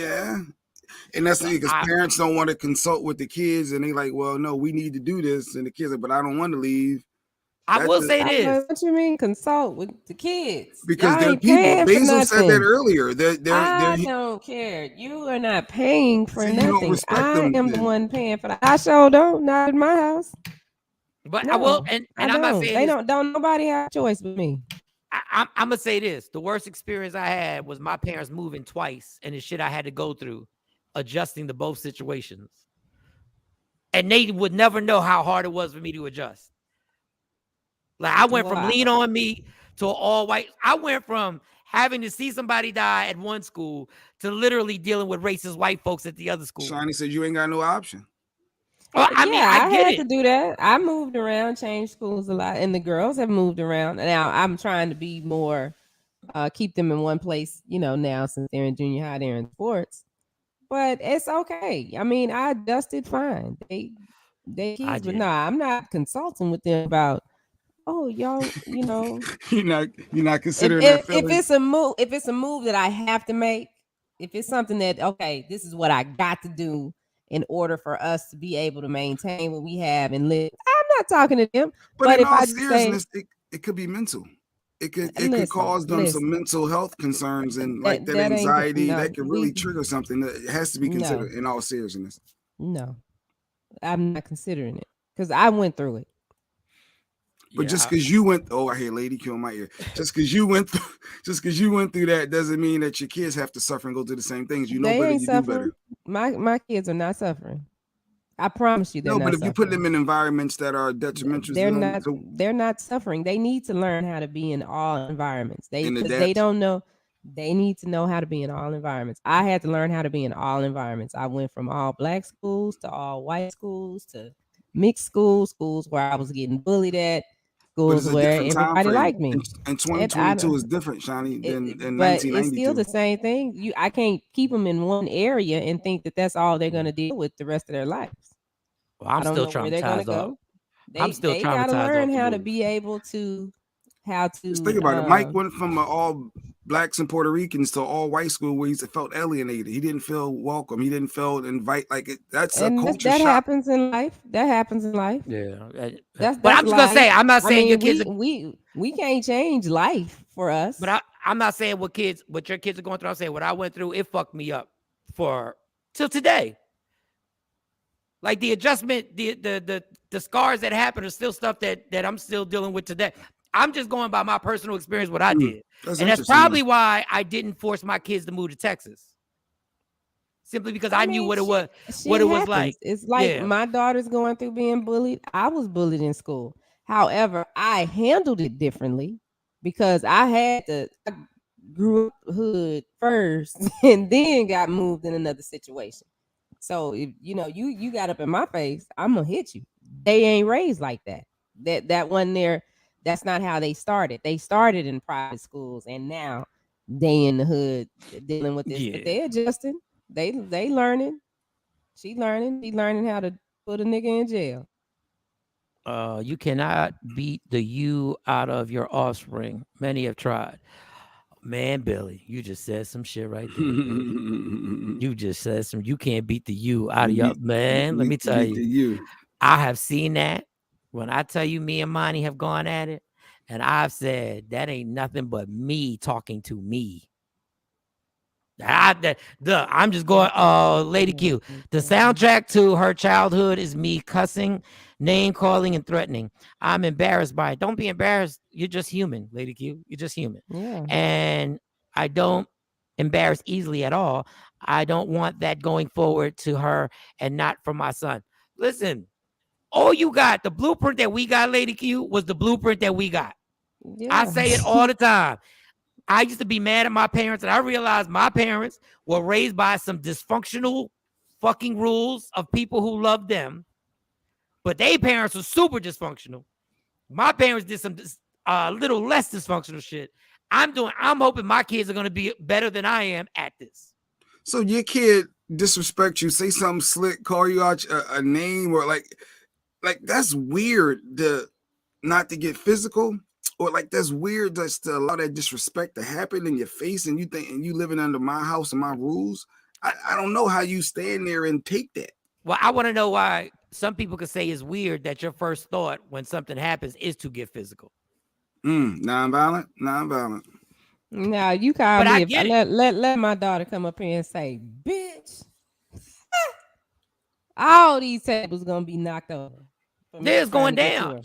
and that's the thing, because parents don't want to consult with the kids, and they like, well, no, we need to do this, and the kids are, but I don't want to leave. I will say this. What you mean consult with the kids? Because Y'all they're ain't people. paying for Basil said that nothing. earlier. I don't care. You are not paying for you don't nothing. respect I them am the then. one paying for that. I sure don't. Not in my house. But No, I will, and I'm not saying they this, don't nobody have a choice but me. I'm gonna say this: the worst experience I had was my parents moving twice, and the shit I had to go through, adjusting to both situations, and they would never know how hard it was for me to adjust. Like I went from lean on me to all white. I went from having to see somebody die at one school to literally dealing with racist white folks at the other school. Shawnee said you ain't got no option. Well, I mean, I get had it. to do that. I moved around, changed schools a lot, and the girls have moved around. Now I'm trying to be more, keep them in one place. Now since they're in junior high, they're in sports, but it's okay. I mean, I adjusted fine. They kids, but I'm not consulting with them about. Oh, y'all, you're not considering their feelings. If it's a move that I have to make, if it's something that this is what I got to do in order for us to be able to maintain what we have and live. I'm not talking to them. But in if all I seriousness, it could be mental. It could cause them some mental health concerns and like that anxiety that could really trigger something that has to be considered in all seriousness. No, I'm not considering it because I went through it. But just because you went, I hear lady kill my ear. Just because you went through that doesn't mean that your kids have to suffer and go through the same things. You know better, you do better. My kids are not suffering. I promise you, they're not. No, but if suffering. you put them in environments that are detrimental, they're not suffering. They need to learn how to be in all environments. They don't know. They need to know how to be in all environments. I had to learn how to be in all environments. I went from all black schools to all white schools to mixed schools where I was getting bullied at. Schools where everybody liked me. And 2022 is different, Shawnee, than 1992. But it's still the same thing. I can't keep them in one area and think that that's all they're going to deal with the rest of their lives. Well, I'm still traumatized. I'm still traumatized. They got to learn how to be able to Just think about it. Mike went from all blacks and Puerto Ricans to all white school where he felt alienated. He didn't feel welcome. He didn't feel invite. That's a culture shock. That happens in life. Yeah. But I'm just gonna say, I'm not saying your kids. We can't change life for us. But I'm not saying what your kids are going through. I'm saying what I went through. It fucked me up till today. Like the adjustment, the scars that happened are still stuff that I'm still dealing with today. I'm just going by my personal experience, what I did. That's probably why I didn't force my kids to move to Texas. Simply because I knew what it was like. It's like my daughter's going through being bullied. I was bullied in school. However, I handled it differently because I grew up hood first and then got moved in another situation. So if you got up in my face, I'm gonna hit you. They ain't raised like that. That one there. That's not how they started. They started in private schools, and now they in the hood dealing with this. Yeah. But they adjusting. They learning. She learning. He learning how to put a nigga in jail. You cannot beat the you out of your offspring. Many have tried. Man, Billy, you just said some shit right there. You just said some. You can't beat the you out of your man. Let me tell you. I have seen that. When I tell you me and Monty have gone at it, and I've said that ain't nothing but me talking to me. I'm just going, Lady Q. The soundtrack to her childhood is me cussing, name calling, and threatening. I'm embarrassed by it. Don't be embarrassed. You're just human, Lady Q. You're just human. Yeah. And I don't embarrass easily at all. I don't want that going forward to her and not for my son. Listen. All you got, the blueprint that we got, Lady Q, was the blueprint that we got. Yeah. I say it all the time. I used to be mad at my parents, and I realized my parents were raised by some dysfunctional fucking rules of people who loved them, but their parents were super dysfunctional. My parents did some little less dysfunctional shit. I'm hoping my kids are going to be better than I am at this. So your kid disrespect you, say something slick, call you out a name, or like that's weird not to get physical, or that's weird just to allow that disrespect to happen in your face, and you living under my house and my rules. I don't know how you stand there and take that. Well, I want to know why some people could say it's weird that your first thought when something happens is to get physical. Nonviolent. Now you call But me I if get it. let my daughter come up here and say, "Bitch, all these tables gonna be knocked over." There's going down.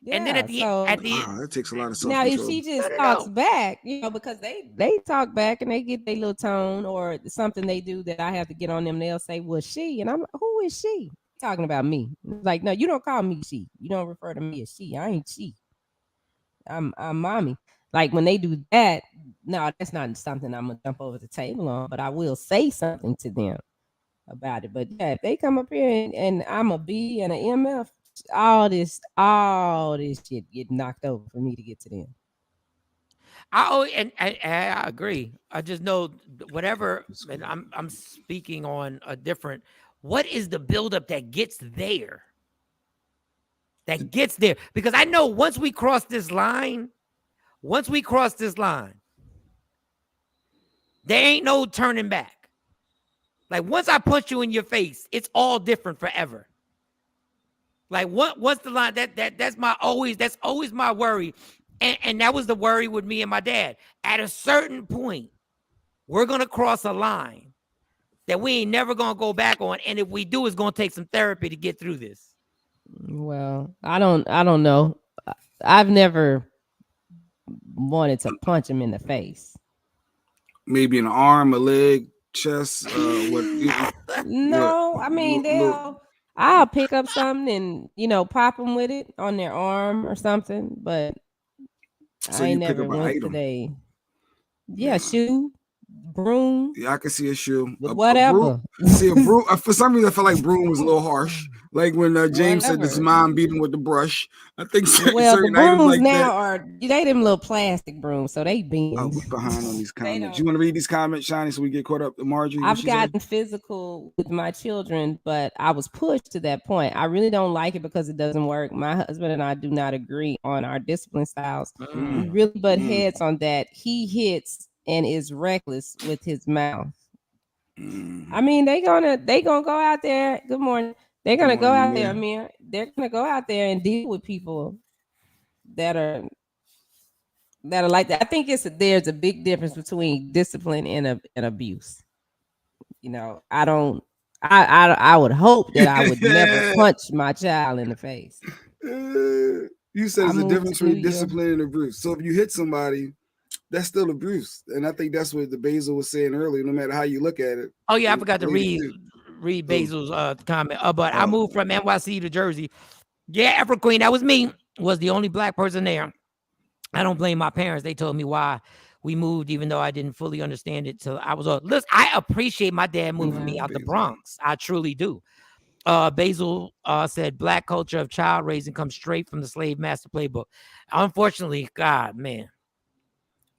And then at the that takes a lot of now self-control. if she just talks back, because they talk back and they get their little tone or something they do that I have to get on them, they'll say, "Well, she," and I'm like, "Who is she?" Talking about me. Like, no, you don't call me she. You don't refer to me as she. I ain't she. I'm mommy. Like when they do that, no, that's not something I'm gonna jump over the table on, but I will say something to them about it. But yeah, if they come up here and I'm a B and an MF, all this shit get knocked over for me to get to them. I agree. I just know whatever, and I'm speaking on a different. What is the buildup that gets there? Because I know once we cross this line, there ain't no turning back. Like once I punch you in your face, it's all different forever. Like what's the line? That's always my worry. And that was the worry with me and my dad. At a certain point, we're gonna cross a line that we ain't never gonna go back on. And if we do, it's gonna take some therapy to get through this. Well, I don't know. I've never wanted to punch him in the face. Maybe an arm, a leg, chest. No, I mean I'll pick up something and pop them with it on their arm or something, but so I ain't never went today. Yeah, shoe, broom. Yeah, I can see a shoe. Whatever. See a broom. For some reason, I feel like broom was a little harsh. Like when James said his mom beat him with the brush. I think certain the items like now that. they them little plastic brooms, so they beans. Oh, we behind on these comments. You want to read these comments, Shani, so we get caught up? Marjorie, I've gotten physical with my children, but I was pushed to that point. I really don't like it because it doesn't work. My husband and I do not agree on our discipline styles. We really butt heads on that. He hits and is reckless with his mouth. I mean, they gonna go out there. Good morning. They're gonna go out there. I mean, they're gonna go out there and deal with people that are like that. I think there's a big difference between discipline and abuse. I would hope that I would never punch my child in the face. You said there's a difference between discipline and abuse. So if you hit somebody, that's still abuse. And I think that's what the Basil was saying earlier, no matter how you look at it. Oh, yeah, I forgot to read Basil's comment. But I moved from NYC to Jersey. Yeah, Afro Queen, that was me. Was the only black person there. I don't blame my parents. They told me why we moved, even though I didn't fully understand it till I was old. Listen, I appreciate my dad moving me out the Bronx. I truly do. Basil said black culture of child raising comes straight from the slave master playbook. Unfortunately, God, man.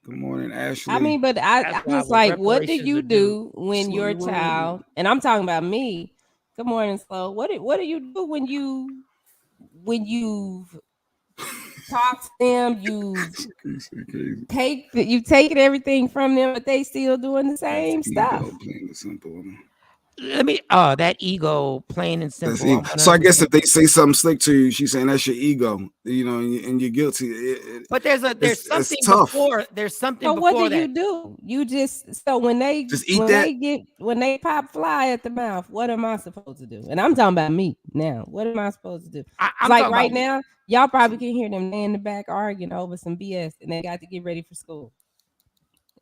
Good morning, Ashley. I mean, but I was like, what do you do when your child, and I'm talking about me. Good morning, Slow. What do you do when you talk to them, you taking everything from them, but they still doing the same stuff. Plain and simple. Let me that ego, plain and simple. So I guess if they say something slick to you, she's saying that's your ego, and you're guilty. But there's something before. There's something. So before what do that. you do? You just when they just eat when they pop fly at the mouth, what am I supposed to do? And I'm talking about me now. What am I supposed to do? I'm like right now, y'all probably can hear them in the back arguing over some BS, and they got to get ready for school.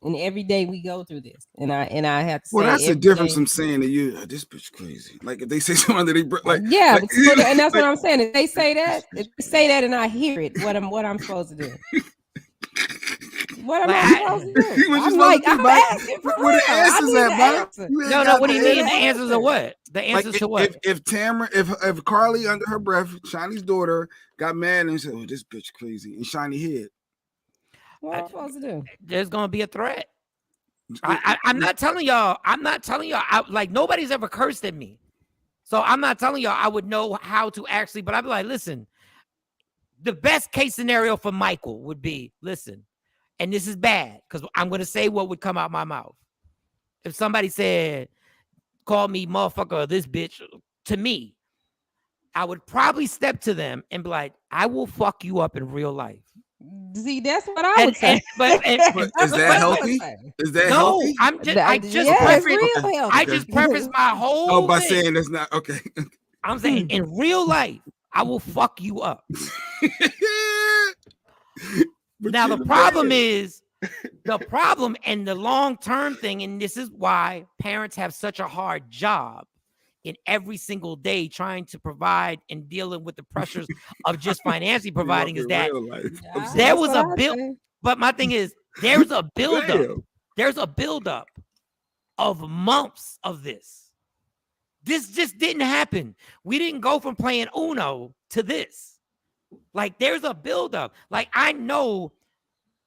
And every day we go through this, and I have to say, well, that's the difference from saying to you, this bitch crazy. Like if they say something that they like, yeah, and that's what I'm saying. If they say that, and I hear it, what I'm supposed to do? What am I supposed to do? I'm asking for real. Where the answers at, man? No. What do you mean? The answers are what? The answers to what? If Tamara, if Carly under her breath, Shiny's daughter got mad and said, "Oh, this bitch crazy," and Shiny hid. What am I supposed to do? There's gonna be a threat. I'm not telling y'all. Like nobody's ever cursed at me, so I'm not telling y'all I would know how to actually. But I'd be like, listen. The best case scenario for Michael would be, listen, and this is bad because I'm gonna say what would come out my mouth. If somebody said, "Call me motherfucker," or this bitch to me, I would probably step to them and be like, I will fuck you up in real life. See, that's what I would say. But is that healthy? Is that healthy? I just preface my whole Oh, by thing. saying that's not okay. I'm saying in real life, I will fuck you up. Now the problem is and the long-term thing, and this is why parents have such a hard job in every single day trying to provide and dealing with the pressures of just financially providing, is that there was a build. But my thing is, there's a buildup. There's a buildup of months of this. This just didn't happen. We didn't go from playing Uno to this. Like, there's a buildup. Like, I know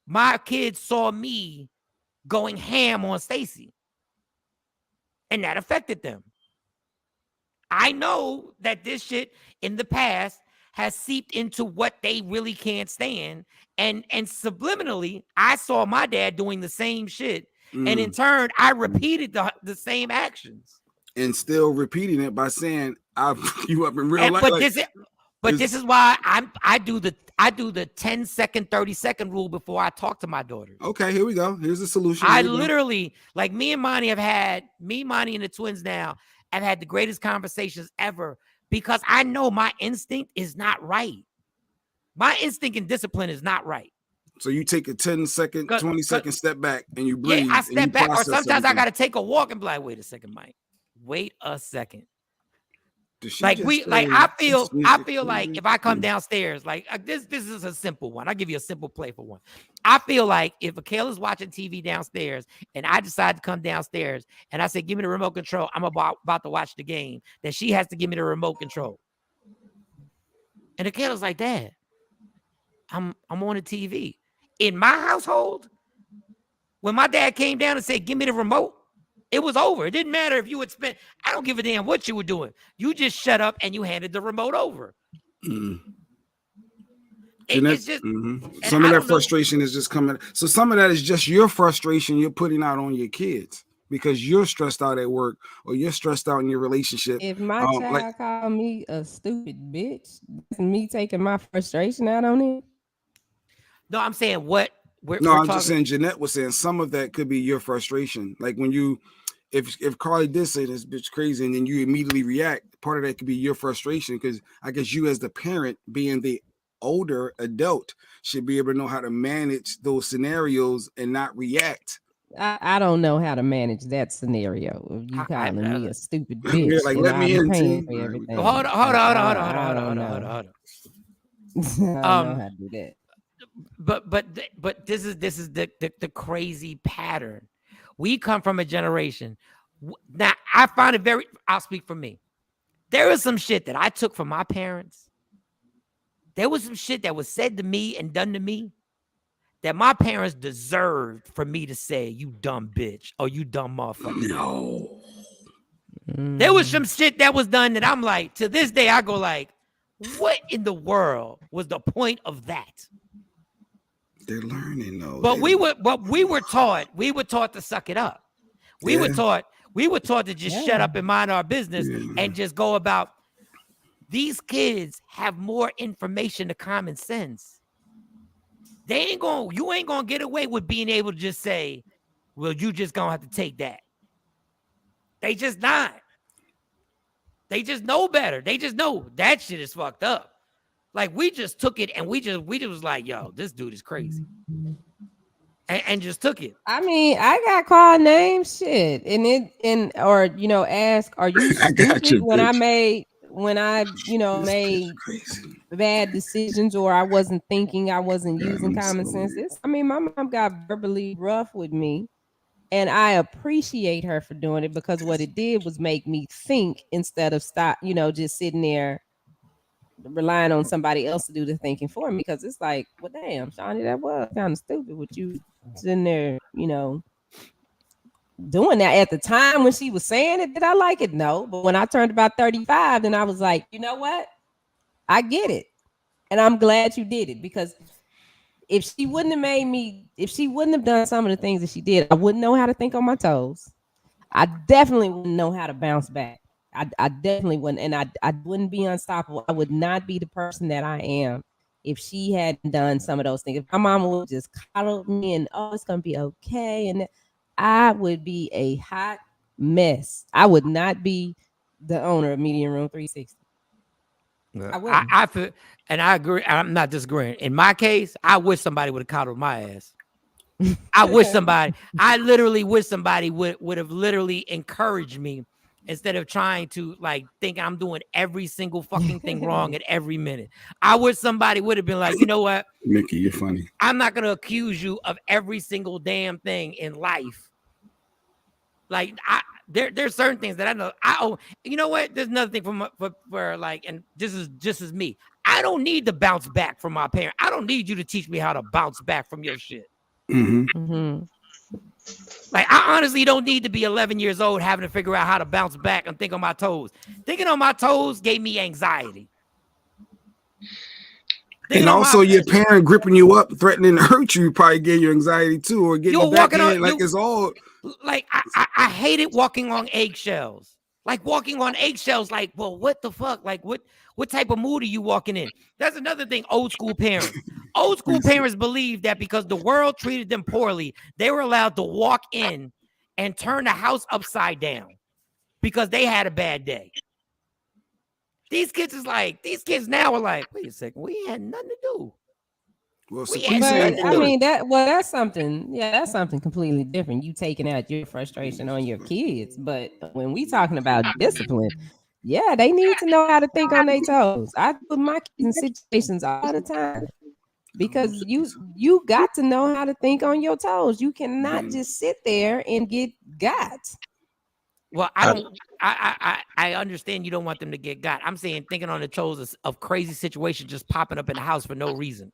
my kids saw me going ham on Stacy, and that affected them. I know that this shit in the past has seeped into what they really can't stand. And subliminally, I saw my dad doing the same shit. And in turn, I repeated the same actions. And still repeating it by saying, I'll fuck you up in real life. But this is why I do the 10-second, 30-second rule before I talk to my daughters. Okay, here we go. Here's the solution. I literally, like, me, Monty, and the twins now have had the greatest conversations ever, because I know my instinct is not right. My instinct and discipline is not right. So you take a 10-second, 20-second step back and you breathe. Yeah, I step back, or sometimes I got to take a walk and be like, wait a second, Mike. Wait a second. I feel like if I come downstairs, like this is a simple one. I'll give you a simple play for one. I feel like if Akela's watching TV downstairs and I decide to come downstairs and I say, give me the remote control, I'm about to watch the game, then she has to give me the remote control. And Akela's like, Dad, I'm on the TV. In my household, when my dad came down and said, give me the remote, it was over. It didn't matter if you had spent, I don't give a damn what you were doing. You just shut up and you handed the remote over. It's just, some of that frustration is just coming. So some of that is just your frustration you're putting out on your kids because you're stressed out at work or you're stressed out in your relationship. If my child called me a stupid bitch, that's me taking my frustration out on it. No, I'm saying I'm just saying Jeanette was saying some of that could be your frustration. Like when you, if Carly did say this bitch crazy and then you immediately react, part of that could be your frustration because I guess you as the parent being the older adult should be able to know how to manage those scenarios and not react. I don't know how to manage that scenario. If you calling me a stupid bitch, like let me in. Hold on. I don't know how to do that. But this is the crazy pattern. We come from a generation. Now I find it I'll speak for me. There is some shit that I took from my parents. There was some shit that was said to me and done to me that my parents deserved for me to say, you dumb bitch or you dumb motherfucker. No. There was some shit that was done that I'm like, to this day, I go like, what in the world was the point of that? They're learning though. But we were taught to suck it up. We were taught to just shut up and mind our business and just go about. These kids have more information to common sense. You ain't gonna get away with being able to just say, well, you just gonna have to take that. They just not. They just know better. They just know that shit is fucked up. Like we just took it and we just was like, yo, this dude is crazy. And just took it. I mean, I got called names, shit. Or ask, are you stupid when I made made bad decisions or I wasn't thinking, I wasn't using common sense. My mom got verbally rough with me and I appreciate her for doing it because what it did was make me think instead of just sitting there relying on somebody else to do the thinking for me because it's like, well, damn, Shawnee, that was kind of stupid with you sitting there, doing that at the time when she was saying it. Did I like it? No. But when I turned about 35, then I was like, you know what? I get it. And I'm glad you did it because if she wouldn't have done some of the things that she did, I wouldn't know how to think on my toes. I definitely wouldn't know how to bounce back. I definitely wouldn't, and I wouldn't be unstoppable. I would not be the person that I am if she hadn't done some of those things. If my mama would just coddle me and it's gonna be okay, and I would be a hot mess. I would not be the owner of Medium Room 360. I feel, and I agree. I'm not disagreeing. In my case, I wish somebody would have coddled my ass. I literally wish somebody would have literally encouraged me instead of trying to like think I'm doing every single fucking thing wrong at every minute. I wish somebody would have been like, you know what, Mickey, you're funny. I'm not gonna accuse you of every single damn thing in life. Like there's certain things that I know. You know what? There's another thing for like, and this is just as me. I don't need to bounce back from my parent. I don't need you to teach me how to bounce back from your shit. Like, I honestly don't need to be 11 years old having to figure out how to bounce back and think on my toes. Thinking on my toes gave me anxiety. And also, your parent gripping you up, threatening to hurt you, probably gave you anxiety too, or getting you back in like it's all. Like, I hated walking on eggshells. Like walking on eggshells. Like, well, what the fuck? Like, what type of mood are you walking in? That's another thing. Old school parents. Old school parents believe that because the world treated them poorly, they were allowed to walk in and turn the house upside down because they had a bad day. These kids now are like, wait a second, we had nothing to do. Well, that's something. Yeah, that's something completely different. You taking out your frustration on your kids, but when we talking about discipline, yeah, they need to know how to think on their toes. I put my kids in situations all the time because you got to know how to think on your toes. You cannot just sit there and get got. Well, I understand you don't want them to get got. I'm saying thinking on the toes of crazy situations just popping up in the house for no reason.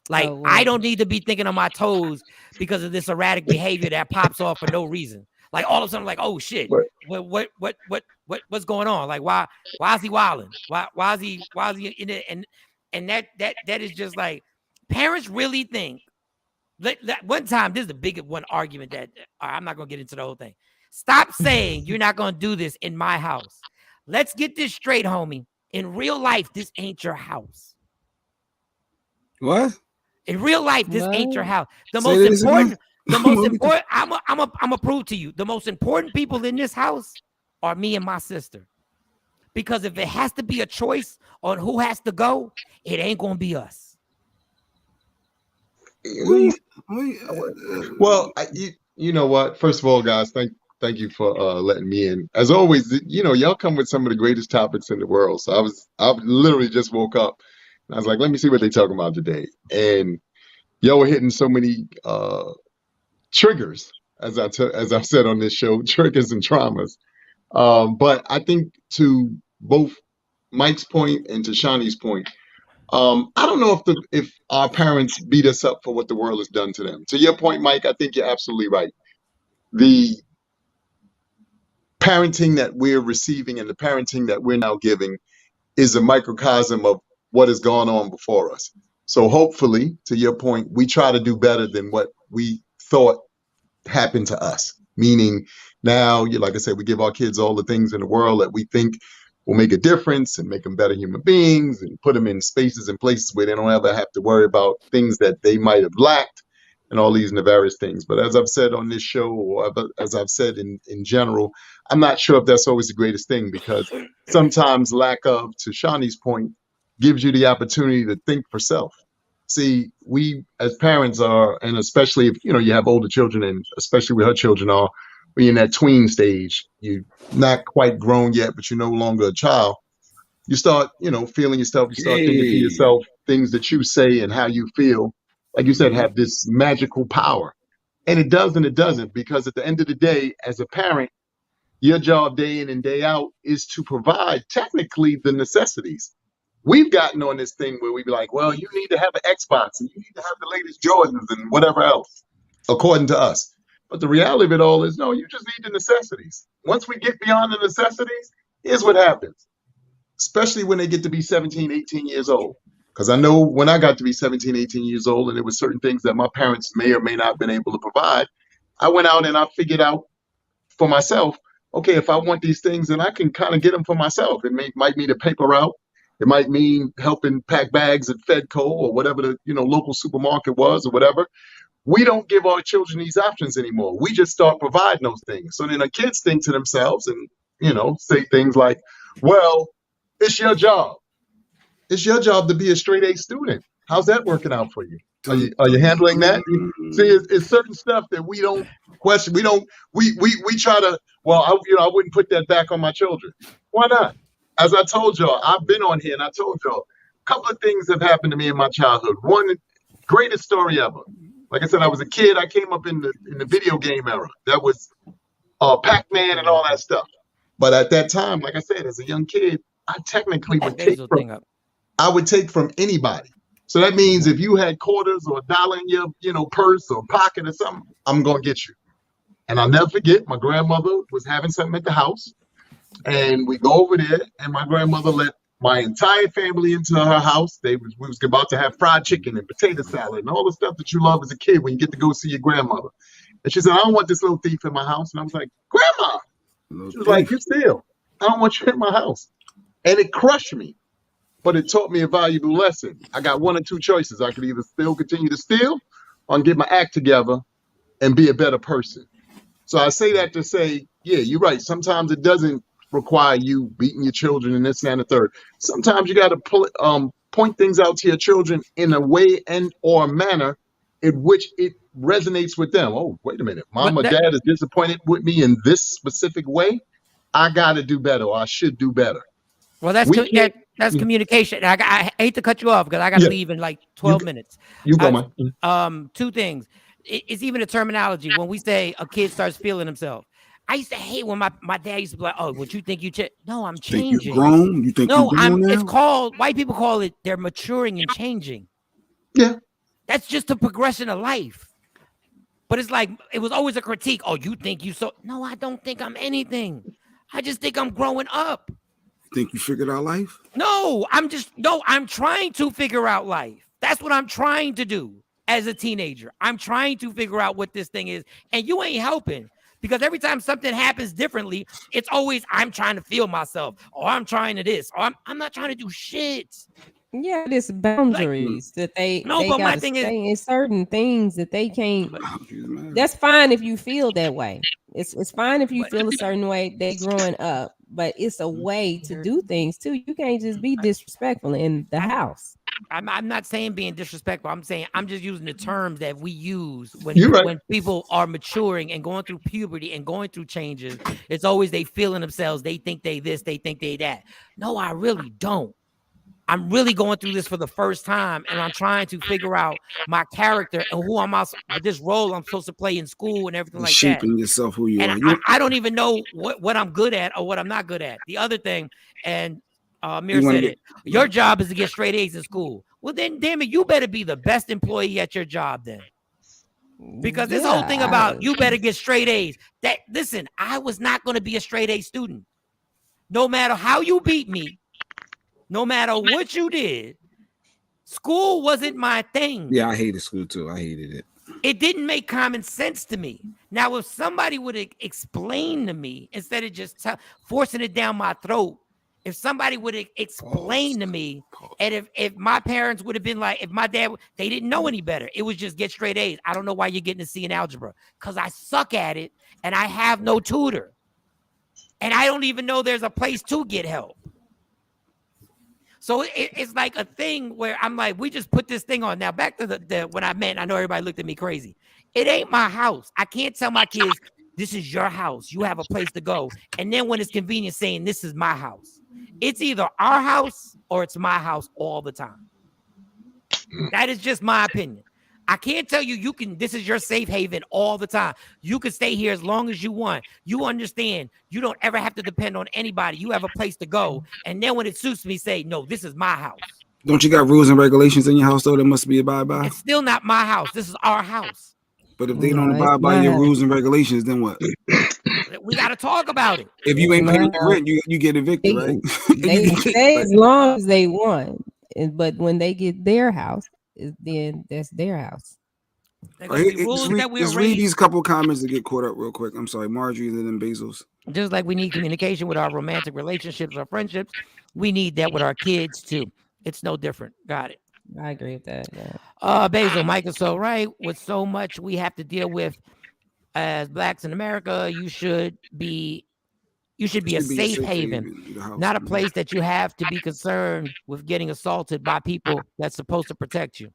Like, I don't need to be thinking on my toes because of this erratic behavior that pops off for no reason. Like all of a sudden, like, oh shit, what's going on? Like, why is he wilding? Why is he in it? And that is just like, parents really think that one time, this is the big one argument that I'm not gonna get into the whole thing. Stop saying you're not gonna do this in my house. Let's get this straight, homie. In real life, this ain't your house. What? In real life, this ain't your house. The most important, I'm gonna prove to you, the most important people in this house are me and my sister. Because if it has to be a choice on who has to go, it ain't gonna be us. Well, you know what? First of all, guys, thank you for letting me in. As always, y'all come with some of the greatest topics in the world. So I literally just woke up and I was like, let me see what they're talking about today. And y'all were hitting so many triggers, as I've said on this show, triggers and traumas. But I think to both Mike's point and to Shawnee's point, I don't know if our parents beat us up for what the world has done to them. To your point, Mike, I think you're absolutely right. The parenting that we're receiving and the parenting that we're now giving is a microcosm of what has gone on before us. So hopefully, to your point, we try to do better than what we thought happened to us. Meaning now, like I said, we give our kids all the things in the world that we think will make a difference and make them better human beings and put them in spaces and places where they don't ever have to worry about things that they might have lacked and all these nefarious things. But as I've said on this show, or as I've said in general, I'm not sure if that's always the greatest thing, because sometimes lack of, to Shawnee's point, gives you the opportunity to think for self. See, we as parents are, and especially if you have older children, and especially with her children are, when you're in that tween stage, you're not quite grown yet, but you're no longer a child. You start, feeling yourself. You start thinking to yourself things that you say and how you feel, like you said, have this magical power. And it does and it doesn't, because at the end of the day, as a parent, your job day in and day out is to provide technically the necessities. We've gotten on this thing where we be like, well, you need to have an Xbox and you need to have the latest Jordans and whatever else, according to us. But the reality of it all is, no, you just need the necessities. Once we get beyond the necessities, here's what happens, especially when they get to be 17, 18 years old. Because I know when I got to be 17, 18 years old, and there were certain things that my parents may or may not have been able to provide, I went out and I figured out for myself okay, if I want these things, then I can kind of get them for myself. It might mean a paper route. It might mean helping pack bags at Fedco or whatever the local supermarket was or whatever. We don't give our children these options anymore. We just start providing those things. So then the kids think to themselves and, say things like, well, it's your job. It's your job to be a straight A student. How's that working out for you? Are you handling that? See, it's certain stuff that we don't question. We try to, I wouldn't put that back on my children. Why not? As I told y'all, I've been on here and I told y'all a couple of things have happened to me in my childhood. One, greatest story ever. Like I said, I was a kid. I came up in the video game era. That was Pac-Man and all that stuff. But at that time, like I said, as a young kid, I technically would take from anybody. So that means if you had quarters or a dollar in your purse or pocket or something, I'm gonna get you. And I'll never forget, my grandmother was having something at the house, and we go over there, and my grandmother let my entire family into her house. We was about to have fried chicken and potato salad and all the stuff that you love as a kid when you get to go see your grandmother. And she said, I don't want this little thief in my house. And I was like, Grandma. She was like, you still, I don't want you in my house. And it crushed me, but it taught me a valuable lesson. I got one or two choices. I could either still continue to steal or get my act together and be a better person. So I say that to say, yeah, you're right. Sometimes it doesn't require you beating your children and this and the third. Sometimes you got to point things out to your children in a way and or manner in which it resonates with them. Oh, wait a minute. Mom or dad is disappointed with me in this specific way. I got to do better, or I should do better. Well, that's communication. I hate to cut you off because I got to leave in like 12 minutes. You go, man. Two things. It's even a terminology. When we say a kid starts feeling himself, I used to hate when my dad used to be like, "Oh, what you think you change?" No, I'm changing. Think you're grown? You think no, you're grown now? It's called, white people call it, they're maturing and changing. Yeah, that's just a progression of life. But it's like it was always a critique. Oh, you think you so? No, I don't think I'm anything. I just think I'm growing up. Think you figured out life? No, I'm trying to figure out life. That's what I'm trying to do as a teenager. I'm trying to figure out what this thing is, and you ain't helping. Because every time something happens differently, it's always, I'm trying to feel myself, or I'm trying to this, or I'm not trying to do shit. Yeah, there's boundaries that they gotta stay in certain things that they can't. That's fine if you feel that way. It's fine if you feel a certain way. They growing up, but it's a way to do things too. You can't just be disrespectful in the house. I'm not saying being disrespectful. I'm saying I'm just using the terms that we use when people are maturing and going through puberty and going through changes. It's always they feeling themselves. They think they this, they think they that. No, I really don't. I'm really going through this for the first time, and I'm trying to figure out my character and who I'm also, this role I'm supposed to play in school and everything like that. Shaping yourself who you are. I don't even know what I'm good at or what I'm not good at. The other thing, and Mir said it, your job is to get straight A's in school. Well, then, damn it, you better be the best employee at your job then. Because this whole thing about you better get straight A's. Listen, I was not going to be a straight A student. No matter how you beat me, no matter what you did, school wasn't my thing. Yeah, I hated school too. I hated it. It didn't make common sense to me. Now, if somebody would explain to me instead of just forcing it down my throat, if somebody would explain to me, and if my parents would have been like, if my dad, they didn't know any better. It was just get straight A's. I don't know why you're getting a C in algebra, because I suck at it and I have no tutor. And I don't even know there's a place to get help. So it's like a thing where I'm like, we just put this thing on. Now, back to the when I met, I know everybody looked at me crazy. It ain't my house. I can't tell my kids, this is your house. You have a place to go. And then when it's convenient saying, this is my house. It's either our house or it's my house all the time. That is just my opinion. I can't tell you this is your safe haven all the time. You can stay here as long as you want. You understand. You don't ever have to depend on anybody. You have a place to go. And then when it suits me, say, no, this is my house. Don't you got rules and regulations in your house, though, that must be abide by? It's still not my house. This is our house. But if they don't abide by your rules and regulations, then what? We got to talk about it. If you ain't paying your rent, you get evicted, right? They stay as long as they want. But when they get their house, then that's their house. Just read these couple comments to get caught up real quick. I'm sorry, Marjorie, and then Bezos. Just like we need communication with our romantic relationships or friendships, we need that with our kids too. It's no different. Got it. I agree with that. Yeah. Basil, Mike is so right. With so much we have to deal with as Blacks in America, you should be a safe haven, not a place that you have to be concerned with getting assaulted by people that's supposed to protect you.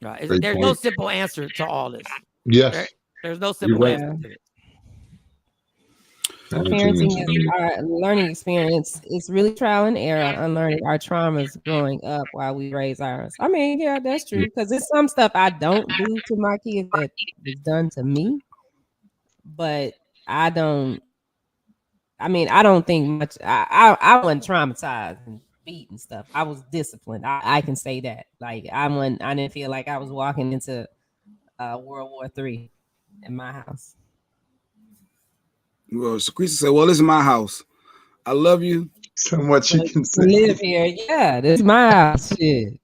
There's no simple answer to all this. Yes. There's no simple answer to it. Parenting is our learning experience. It's really trial and error, unlearning our traumas growing up while we raise ours. I mean, yeah, that's true. Because there's some stuff I don't do to my kids that is done to me. But I don't think much. I wasn't traumatized and beat and stuff. I was disciplined. I can say that. Like I didn't feel like I was walking into World War III in my house. Well, Shaquisa said, "Well, this is my house. I love you so much. You can say. Live here, yeah. This is my house. Shit.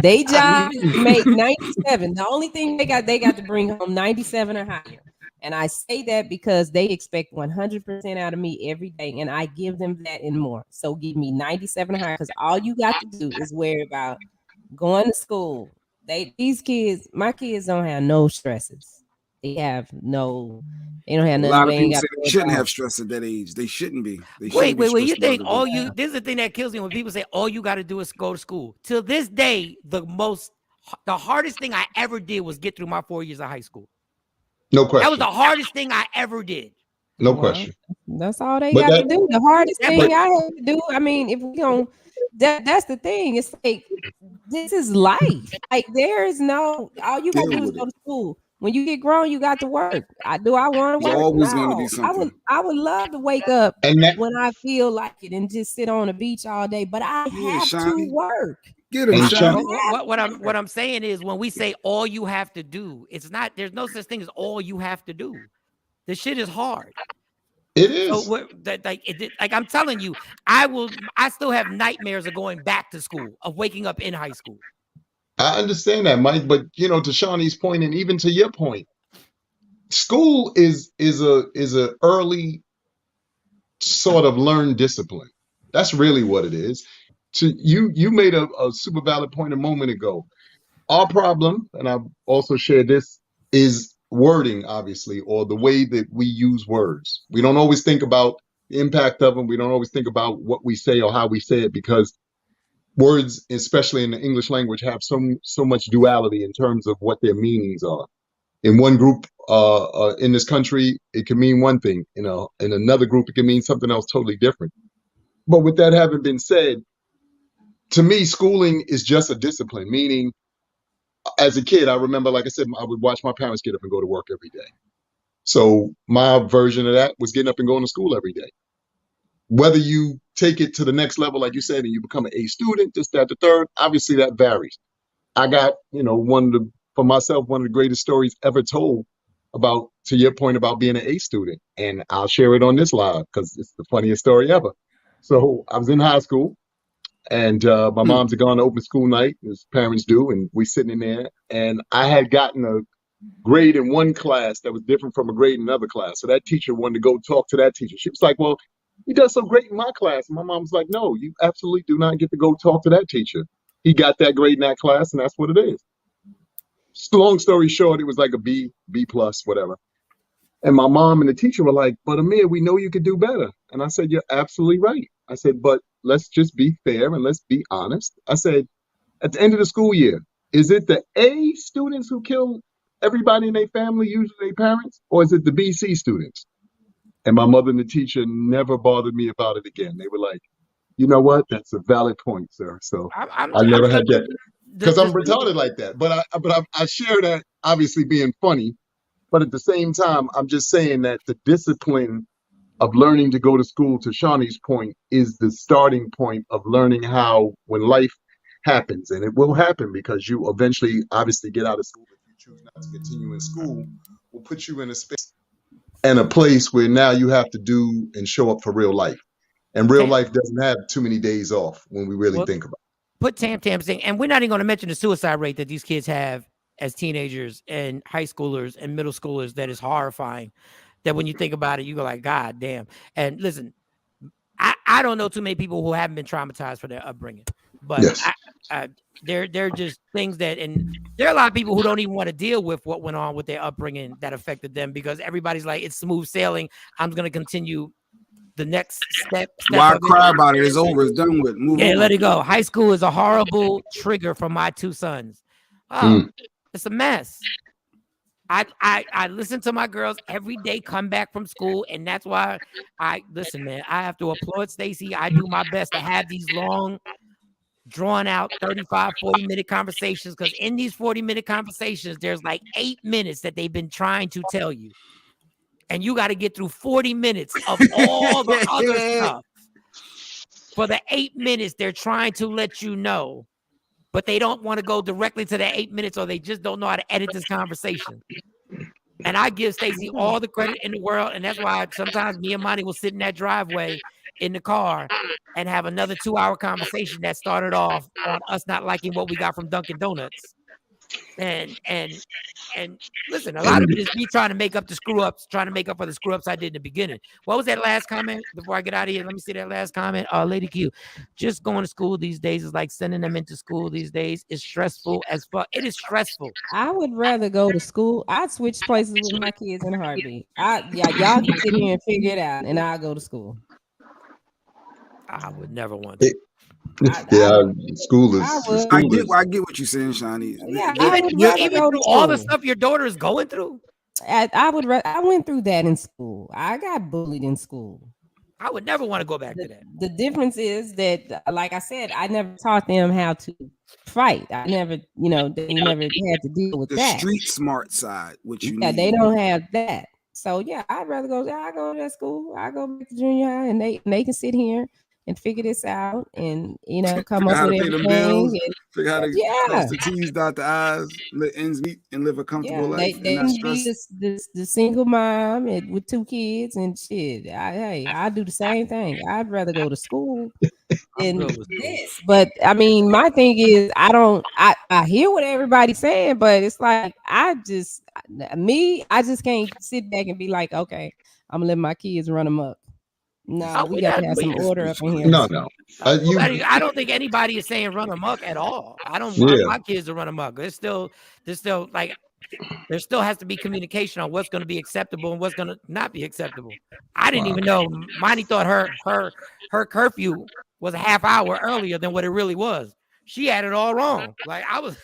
They job make 97. The only thing they got to bring home 97 or higher. And I say that because they expect 100% out of me every day, and I give them that and more. So give me 97 or higher, because all you got to do is worry about going to school. My kids don't have no stresses. They don't have nothing. A lot of people say they shouldn't have stress at that age. They shouldn't be. Wait. You think this is the thing that kills me when people say all you got to do is go to school. Till this day, the hardest thing I ever did was get through my 4 years of high school. No question. That was the hardest thing I ever did. No question. That's all they got to do. The hardest thing I had to do. I mean, if we don't, that's the thing. It's like, this is life. Like, there is no, all you got to do is go to school. When you get grown, you got to work. I want to work. There's always going to be something. I would love to wake up when I feel like it and just sit on the beach all day, but I have to work. Get him, what I'm saying is, when we say all you have to do, it's not. There's no such thing as all you have to do. This shit is hard. It is. So like I'm telling you, I still have nightmares of going back to school, of waking up in high school. I understand that, Mike, but to Shawnee's point, and even to your point, school is a early sort of learned discipline. That's really what it is. You made a super valid point a moment ago. Our problem, and I've also shared this, is wording, obviously, or the way that we use words. We don't always think about the impact of them. We don't always think about what we say or how we say it, because words, especially in the English language, have so much duality in terms of what their meanings are. In one group in this country, it can mean one thing. In another group, it can mean something else totally different. But with that having been said, to me, schooling is just a discipline. Meaning, as a kid, I remember, like I said, I would watch my parents get up and go to work every day. So my version of that was getting up and going to school every day. Whether you take it to the next level, like you said, and you become an A student, this, that, the third, obviously that varies. I got, one of the greatest stories ever told about, to your point about being an A student. And I'll share it on this live because it's the funniest story ever. So I was in high school, and my mom's had gone to open school night, as parents do, and we sitting in there. And I had gotten a grade in one class that was different from a grade in another class. So that teacher wanted to go talk to that teacher. She was like, well, he does so great in my class. And my mom was like, no, you absolutely do not get to go talk to that teacher. He got that grade in that class, and that's what it is. Long story short, it was like a B plus, whatever. And my mom and the teacher were like, but Amir, we know you could do better. And I said, you're absolutely right. I said, but let's just be fair and let's be honest. I said, at the end of the school year, is it the A students who kill everybody in their family, usually their parents, or is it the BC students? And my mother and the teacher never bothered me about it again. They were like, you know what? That's a valid point, sir. So I never had that, because I'm retarded like that. But I share that, obviously being funny. But at the same time, I'm just saying that the discipline of learning to go to school, to Shawnee's point, is the starting point of learning how, when life happens, and it will happen because you eventually obviously get out of school. If you choose not to continue in school, will put you in a space and a place where now you have to do and show up for real life. And real life doesn't have too many days off when we really think about put Tam Tam's thing, and we're not even going to mention the suicide rate that these kids have as teenagers and high schoolers and middle schoolers. That is horrifying. That when you think about it, you go like, God damn. And listen, I don't know too many people who haven't been traumatized for their upbringing, but Yes. they're just things that, and there are a lot of people who don't even want to deal with what went on with their upbringing that affected them, because everybody's like, it's smooth sailing. I'm going to continue the next step. Why cry about it? It's over. It's done with. Move on. Let it go. High school is a horrible trigger for my two sons. It's a mess. I listen to my girls every day come back from school, and that's why listen, man, I have to applaud Stacey. I do my best to have these long, drawn out 35, 40-minute conversations, because in these 40-minute conversations, there's like 8 minutes that they've been trying to tell you. And you got to get through 40 minutes of all the other stuff. For the 8 minutes, they're trying to let you know, but they don't want to go directly to the 8 minutes, or they just don't know how to edit this conversation. And I give Stacey all the credit in the world. And that's why sometimes me and Monty will sit in that driveway in the car and have another 2-hour conversation that started off on us not liking what we got from Dunkin' Donuts. And listen, a lot of it is me trying to make up the screw-ups, trying to make up for the screw-ups I did in the beginning. What was that last comment before I get out of here? Let me see that last comment. Lady Q, just going to school these days is like sending them into school these days. It's stressful as fuck. It is stressful. I would rather go to school. I'd switch places with my kids in a heartbeat. Y'all can sit here and figure it out, and I'll go to school. I would never want to. School is. I get what you're saying, Shawnee. Yeah, even through all the stuff your daughter is going through. I went through that in school. I got bullied in school. I would never want to go back to that. The difference is that, like I said, I never taught them how to fight. I never, they never had to deal with that. The street smart side, which you need. They don't have that. So yeah, I'd rather go. I go to that school. I go back to junior high, and they can sit here and figure this out, and come up with everything. Figure how to cross the T's, dot the I's, let ends meet, and live a comfortable life. They can be the single mom with 2 kids and shit. I do the same thing. I'd rather go to school than this. But I mean, my thing is, I hear what everybody's saying, but it's like I just can't sit back and be like, okay, I'm gonna let my kids run them up. No, we got to have some order up in here. No. I don't think anybody is saying run amok at all. I don't want my kids to run amok. There's still like, there still has to be communication on what's going to be acceptable and what's going to not be acceptable. I didn't even know. Monty thought her curfew was a half hour earlier than what it really was. She had it all wrong. Like I was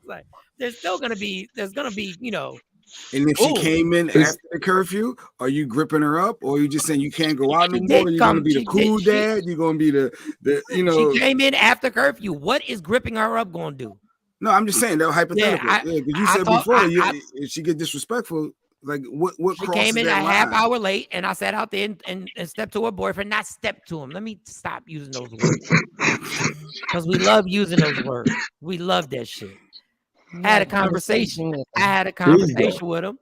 like, there's going to be, And if she came in after the curfew, are you gripping her up, or are you just saying you can't go out no more? You're going to be the cool dad. You're going to be the She came in after curfew. What is gripping her up going to do? No, I'm just saying that hypothetical. Because you said before, if she get disrespectful, like what? She came in a half hour late, and I sat out there and stepped to her boyfriend. Not stepped to him. Let me stop using those words, because we love using those words. We love that shit. I had a conversation with him.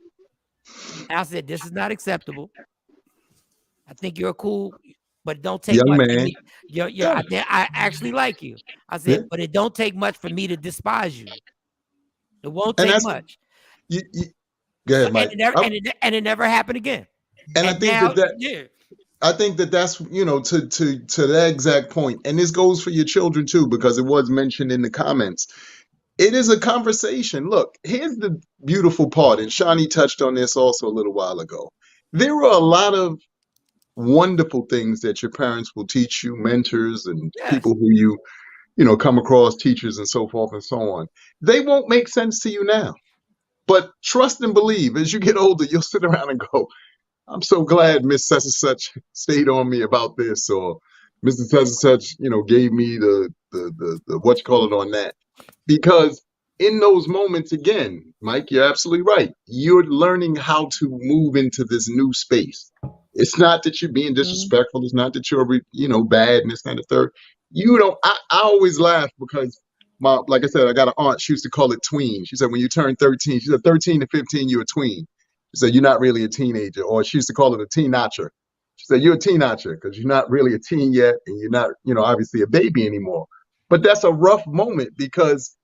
I said, "This is not acceptable. I think you're cool, but don't take young much. man. I actually like you." I said, "But it don't take much for me to despise you. It won't take much." Go ahead, Mike. And it never happened again. And I think I think that's to that exact point. And this goes for your children too, because it was mentioned in the comments. It is a conversation. Look, here's the beautiful part, and Shawnee touched on this also a little while ago. There are a lot of wonderful things that your parents will teach you, mentors and people who you come across, teachers and so forth and so on. They won't make sense to you now. But trust and believe, as you get older, you'll sit around and go, I'm so glad Miss such and such stayed on me about this, or Mr. such and such, gave me the on that. Because in those moments, again, Mike, you're absolutely right. You're learning how to move into this new space. It's not that you're being disrespectful. It's not that you're, bad and this kind of third. I always laugh because like I said, I got an aunt, she used to call it tween. She said, when you turn 13, she said 13 to 15, you're a tween. She said, you're not really a teenager. Or she used to call it a teen-notcher. She said, you're a teen-notcher because you're not really a teen yet. And you're not, obviously a baby anymore. But that's a rough moment because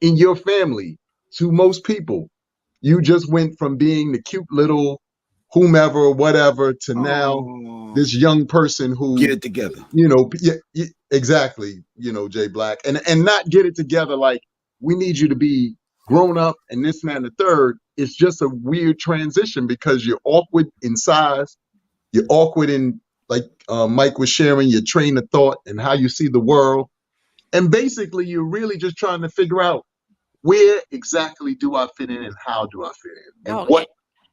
in your family, to most people, you just went from being the cute little whomever or whatever to now this young person who get it together. Exactly. Jay Black, and not get it together. Like, we need you to be grown up and this and that and the third. It's just a weird transition because you're awkward in size. You're awkward in, like Mike was sharing, your train of thought and how you see the world. And basically, you're really just trying to figure out where exactly do I fit in and how do I fit in? And what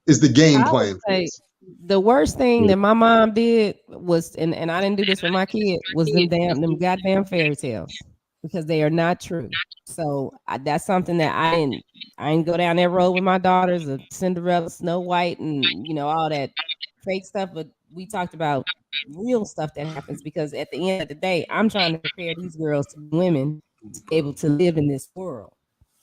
is the game plan for this? The worst thing that my mom did was, and I didn't do this with my kid, was them goddamn fairy tales, because they are not true. So that's something that I didn't go down that road with my daughters of Cinderella, Snow White, and all that fake stuff. But we talked about real stuff that happens, because at the end of the day, I'm trying to prepare these girls to be women to be able to live in this world.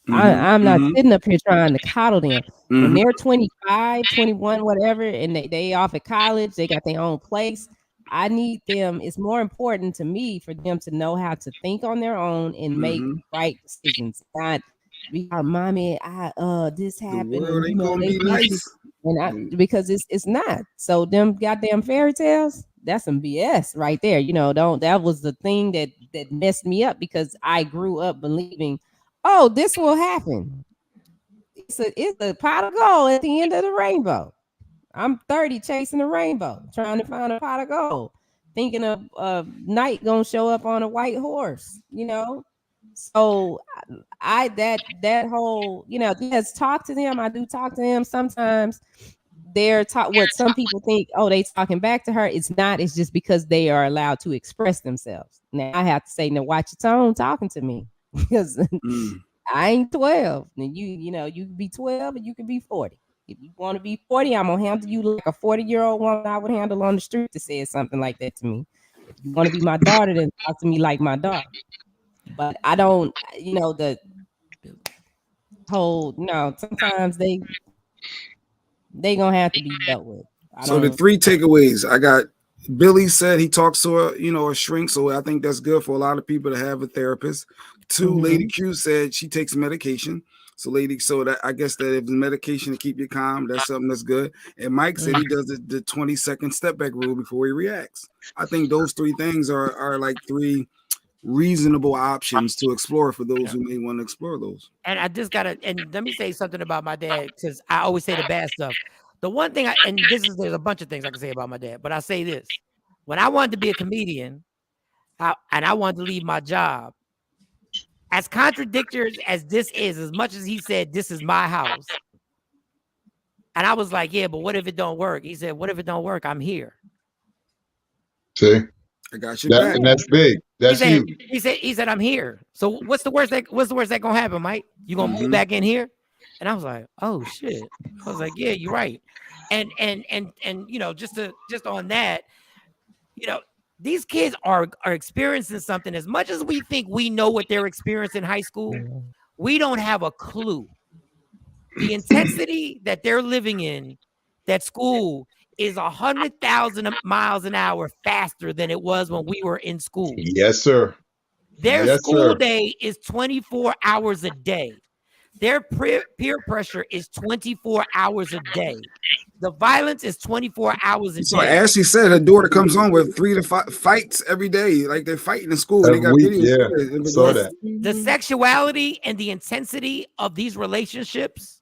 I'm not sitting up here trying to coddle them. When they're 25, 21, whatever, and they off at college, they got their own place. I need them. It's more important to me for them to know how to think on their own and make right decisions. Not be our mommy. This happened. The world ain't gonna be nice. Because it's not. So them goddamn fairy tales, that's some BS right there. That was the thing that messed me up, because I grew up believing, oh, this will happen. It's a pot of gold at the end of the rainbow. I'm 30 chasing a rainbow, trying to find a pot of gold, thinking of a knight gonna show up on a white horse, So that whole, yes, talk to them. I do talk to them sometimes. They're what some people think, oh, they talking back to her. It's not. It's just because they are allowed to express themselves. Now I have to say, now watch your tone talking to me, because I ain't 12. And you can be 12 and you can be 40. If you want to be 40, I'm gonna handle you like a 40-year-old woman I would handle on the street to say something like that to me. If you want to be my daughter, then talk to me like my daughter. But I don't, the whole, sometimes they gonna have to be dealt with. So the 3 takeaways I got: Billy said he talks to a shrink, so I think that's good for a lot of people to have a therapist. 2, Lady Q said she takes medication. So that I guess that if the medication to keep you calm, that's something that's good. And Mike said he does the 20-second step back rule before he reacts. I think those 3 things are like 3 reasonable options to explore for those who may want to explore those. And I just and let me say something about my dad, because I always say the bad stuff. The one thing there's a bunch of things I can say about my dad, but I say this: when I wanted to be a comedian, and I wanted to leave my job, as contradictory as this is, as much as he said, this is my house. And I was like, yeah, but what if it don't work? He said, what if it don't work? I'm here. See? I got you back. And that's big. That's huge. He said, I'm here. So what's the worst that gonna happen, Mike? You gonna move back in here? And I was like, oh shit. I was like, yeah, you're right. And just on that, these kids are experiencing something. As much as we think we know what they're experiencing in high school, we don't have a clue. The intensity that they're living in, that school, is 100,000 miles an hour faster than it was when we were in school. Yes, sir. Their school day is 24 hours a day. Their peer pressure is 24 hours a day. The violence is 24 hours a day. So Ashley said her daughter comes home with 3 to 5 fights every day. Like they're fighting in school. They got videos. Saw that. The sexuality and the intensity of these relationships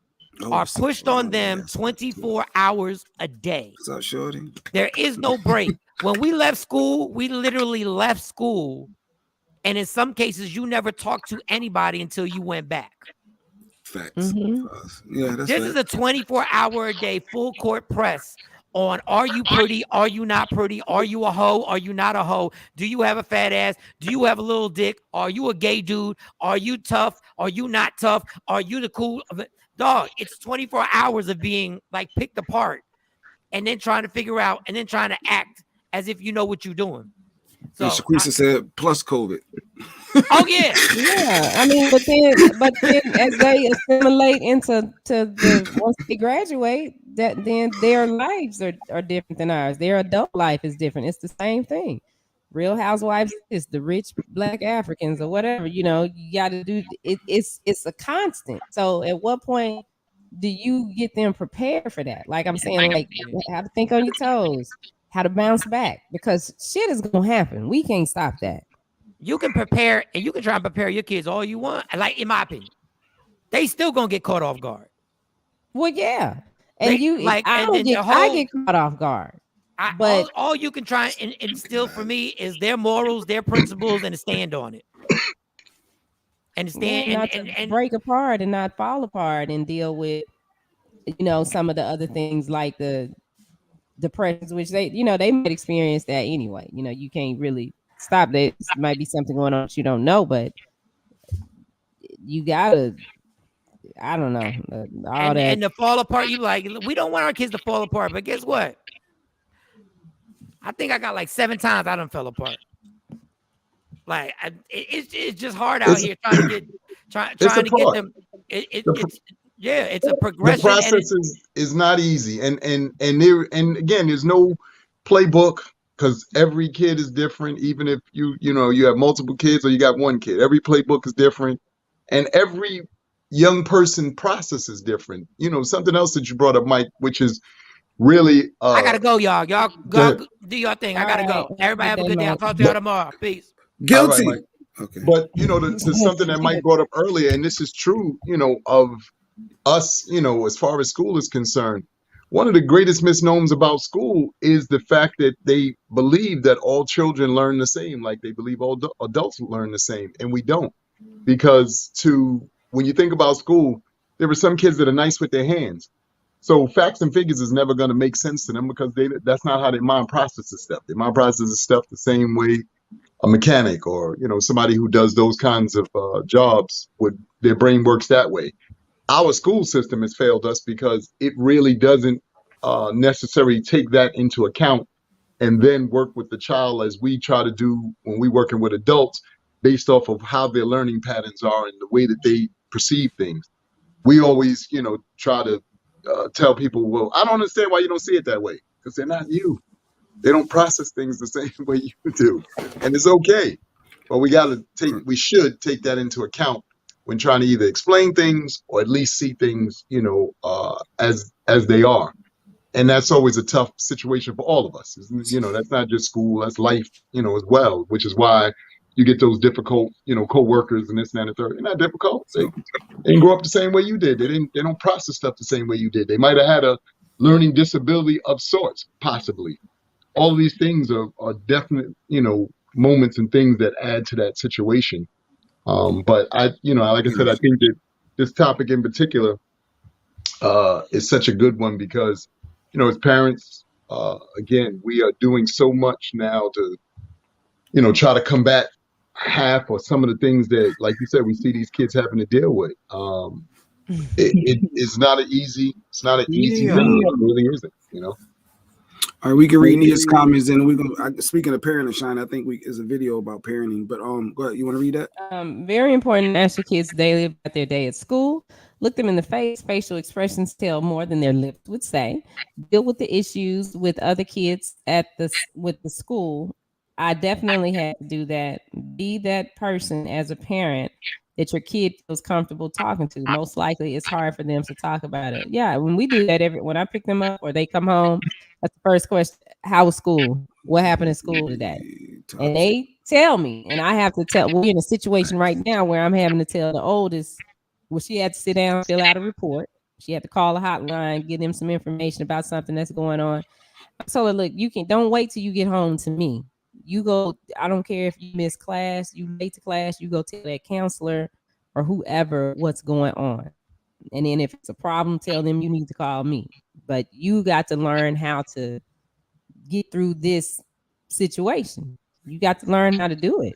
are pushed on them 24 hours a day. What's up, shorty? There is no break. When we left school, we literally left school. And in some cases, you never talked to anybody until you went back. Facts. Yeah, that's this is a 24-hour-a-day full court press on: are you pretty? Are you not pretty? Are you a hoe? Are you not a hoe? Do you have a fat ass? Do you have a little dick? Are you a gay dude? Are you tough? Are you not tough? Are you the cool dog? It's 24 hours of being like picked apart, and then trying to figure out, and then trying to act as if you know what you're doing. So Shaquisa said plus COVID. Oh yeah. I mean, but then as they assimilate into once they graduate, then their lives are different than ours. Their adult life is different. It's the same thing. Real Housewives is the rich Black Africans or whatever. You got to do it. It's a constant. So at what point do you get them prepared for that? Like I'm saying, like how to think on your toes, how to bounce back, because shit is gonna happen. We can't stop that. You can prepare, and you can try and prepare your kids all you want. Like in my opinion, they still gonna get caught off guard. Well, yeah, and I get caught off guard. But all you can try and instill for me is their morals, their principles, and to stand on it. And stand and break apart and not fall apart and deal with, some of the other things like the depressions, which they might experience that anyway. You can't really stop that. It might be something going on that you don't know, but you gotta. I don't know. And to fall apart, you like, we don't want our kids to fall apart, but guess what? I think I got like 7 times I done fell apart. Like it's just hard out here trying to get them. It's a progression. The process is not easy, and again, there's no playbook because every kid is different. Even if you have multiple kids or you got one kid, every playbook is different, and every young person process is different. Something else that you brought up, Mike, which is really I gotta go, y'all. Y'all go do your thing. I gotta go. Everybody have a good day. I'll talk to y'all tomorrow. Peace. Guilty. Right, okay. But to something that Mike brought up earlier, and this is true, of us, as far as school is concerned, one of the greatest misnomers about school is the fact that they believe that all children learn the same, like they believe all adults learn the same, and we don't. Because when you think about school, there are some kids that are nice with their hands. So facts and figures is never going to make sense to them because that's not how their mind processes stuff. Their mind processes stuff the same way a mechanic or, somebody who does those kinds of jobs, their brain works that way. Our school system has failed us because it really doesn't necessarily take that into account and then work with the child as we try to do when we're working with adults based off of how their learning patterns are and the way that they perceive things. We always, try to tell people, well, I don't understand why you don't see it that way, because they're not you. They don't process things the same way you do, and it's okay. But we should take that into account when trying to either explain things or at least see things, as they are. And that's always a tough situation for all of us. That's not just school, that's life, as well, which is why you get those difficult, co-workers and this and that and the third. They're not difficult. They didn't grow up the same way you did. They don't process stuff the same way you did. They might have had a learning disability of sorts, possibly. All of these things are definite, moments and things that add to that situation. But like I said, I think that this topic in particular is such a good one because, as parents, again, we are doing so much now to, try to combat half or some of the things that, like you said, we see these kids having to deal with. It's not an easy thing. It really isn't, All right, we can read Nia's comments, and we're gonna. Speaking of parenting, Shine, I think is a video about parenting. But go ahead. You want to read that? Very important to ask your kids daily about their day at school. Look them in the face. Facial expressions tell more than their lips would say. Deal with the issues with other kids with the school. I definitely had to do that. Be that person as a parent that your kid feels comfortable talking to. Most likely it's hard for them to talk about it. Yeah, when we do that, when I pick them up or they come home, that's the first question. How was school? What happened at school today? And they tell me, and I have to tell. We're in a situation right now where I'm having to tell the oldest, well, she had to sit down, fill out a report. She had to call a hotline, give them some information about something that's going on. I told her, look, don't wait till you get home to me. You go, I don't care if you miss class, you late to class, you go tell that counselor or whoever what's going on. And then if it's a problem, tell them you need to call me. But you got to learn how to get through this situation. You got to learn how to do it.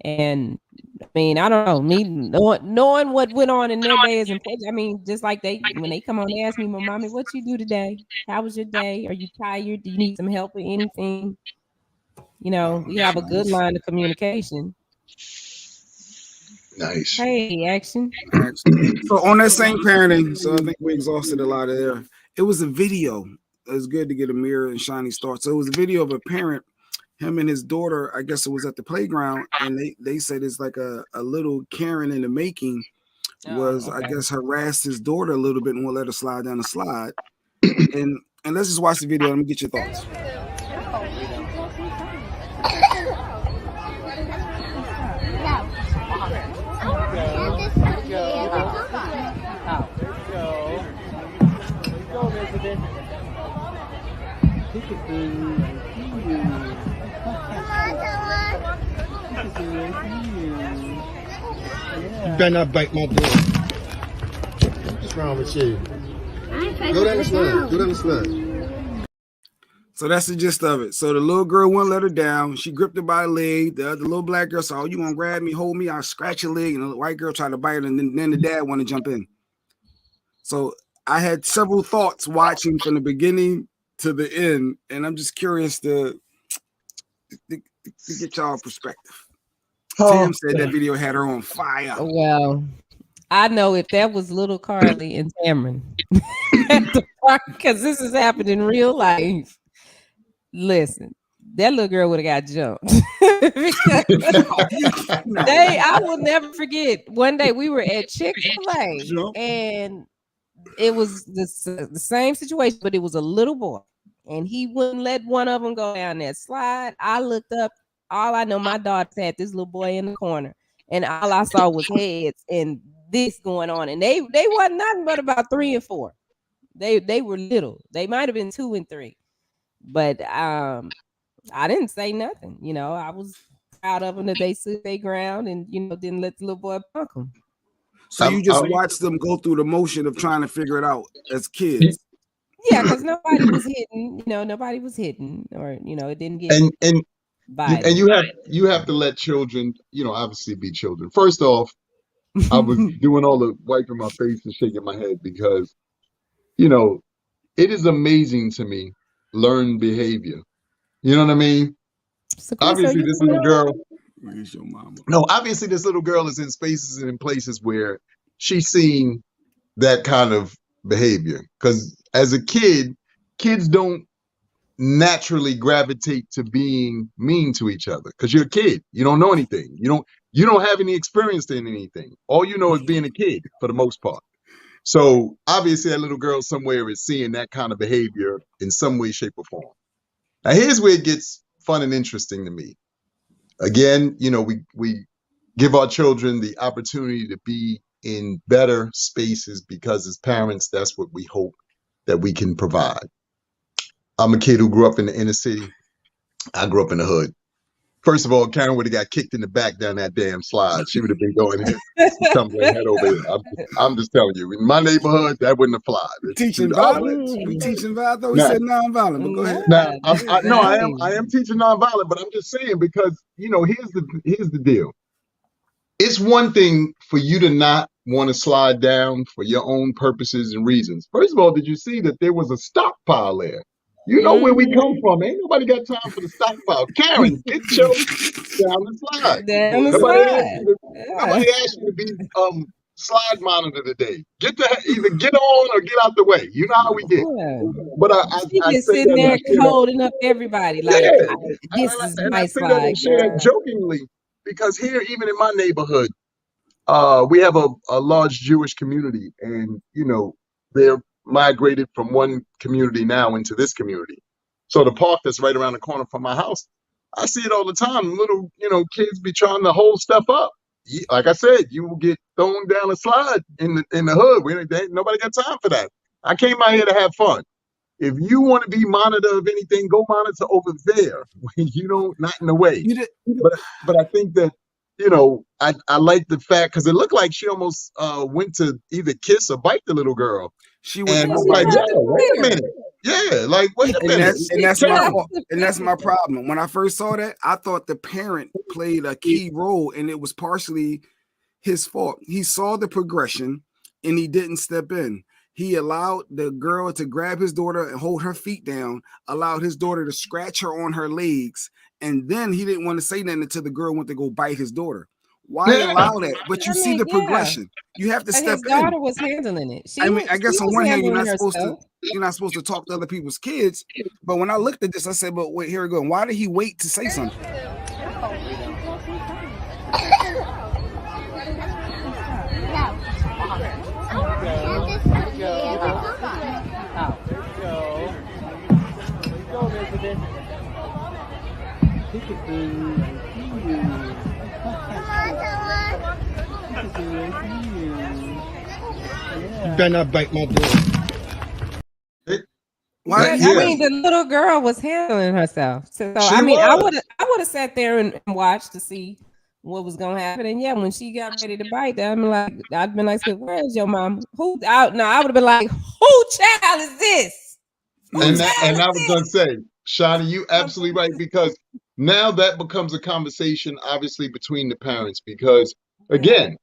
And I mean, I don't know, me knowing what went on in their day is important. I mean, just like when they come on, they ask me, well, mommy, what you do today? How was your day? Are you tired? Do you need some help with anything? We have a good line of communication. Nice. Hey, action. So on that same parenting, so I think we exhausted a lot of there. It was a video. It was good to get a mirror and shiny start. So it was a video of a parent, him and his daughter, I guess it was at the playground, and they said it's like a little Karen in the making was, I guess, harassed his daughter a little bit and won't let her slide down the slide. And let's just watch the video. Let me get your thoughts. You better not bite my door. What's wrong with you? Go down the slide. Go down the slide. So that's the gist of it. So the little girl wouldn't let her down. She gripped her by the leg. The other little black girl said, "Oh, you want to grab me, hold me? I'll scratch your leg." And the white girl tried to bite her, and then the dad wanted to jump in. So I had several thoughts watching from the beginning to the end, and I'm just curious to get y'all perspective. Tim said that video had her on fire. Well, I know if that was little Carly and Cameron, because this has happened in real life. Listen, that little girl would have got jumped. I will never forget. One day we were at Chick-fil-A, and it was the same situation, but it was a little boy, and he wouldn't let one of them go down that slide. I looked up. All I know, my daughter had this little boy in the corner, and all I saw was heads and this going on. And they wasn't nothing but about 3 and 4. They were little. They might have been 2 and 3, but I didn't say nothing. You know, I was proud of them that they stood their ground and didn't let the little boy punk them. So you just watched them go through the motion of trying to figure it out as kids. Yeah, because nobody was hitting. Nobody was hitting, or it didn't get. And you have to let children, obviously be children. First off, I was doing all the wiping my face and shaking my head because, it is amazing to me, learned behavior. You know what I mean? Obviously, this little girl. Where's your mama? No, obviously, this little girl is in spaces and in places where she's seen that kind of behavior. Because as a kid, kids don't naturally gravitate to being mean to each other because you're a kid. You don't know anything. You don't have any experience in anything. All you know is being a kid for the most part. So obviously that little girl somewhere is seeing that kind of behavior in some way, shape, or form. Now here's where it gets fun and interesting to me. Again, we give our children the opportunity to be in better spaces because as parents, that's what we hope that we can provide. I'm a kid who grew up in the inner city. I grew up in the hood. First of all, Karen would have got kicked in the back down that damn slide. She would have been going tumbling head over here. I'm just telling you, in my neighborhood, that wouldn't have flied. Teaching violence? We teaching violence? We said nonviolent, but go ahead. Now, I am teaching nonviolent, but I'm just saying because, here's the deal. It's one thing for you to not want to slide down for your own purposes and reasons. First of all, did you see that there was a stockpile there? You know where we come from. Ain't nobody got time for the stockpile. Karen, get your down the slide. Nobody asked you to be slide monitor today. Either get on or get out the way. You know how we get. But I just sitting there holding up everybody like this is my slide. I say that jokingly because here, even in my neighborhood, we have a large Jewish community, and they're migrated from one community now into this community. So the park that's right around the corner from my house, I see it all the time. Little, kids be trying to hold stuff up. Like I said, you will get thrown down a slide in the hood. Nobody got time for that. I came out here to have fun. If you want to be monitor of anything, go monitor over there. Not in the way. But I think that, I like the fact because it looked like she almost went to either kiss or bite the little girl. She was like, wait a minute. Yeah, like wait a minute. And that's my problem. When I first saw that, I thought the parent played a key role, and it was partially his fault. He saw the progression and he didn't step in. He allowed the girl to grab his daughter and hold her feet down, allowed his daughter to scratch her on her legs, and then he didn't want to say nothing until the girl went to go bite his daughter. Why allow that? But see the progression. You have to step in. His daughter was handling it. I guess on one hand, you're not supposed to. you're not supposed to talk to other people's kids. But when I looked at this, I said, but wait, here we go. Why did he wait to say something? You better not bite my door. I mean, the little girl was handling herself. So I mean, I would have sat there and watched to see what was gonna happen. And yeah, when she got ready to bite, I'd been like, "Where's your mom? Who out?" No, I would have been like, "Who child is this?" And I was gonna say, Shawnee, you absolutely right, because now that becomes a conversation, obviously, between the parents. Because again,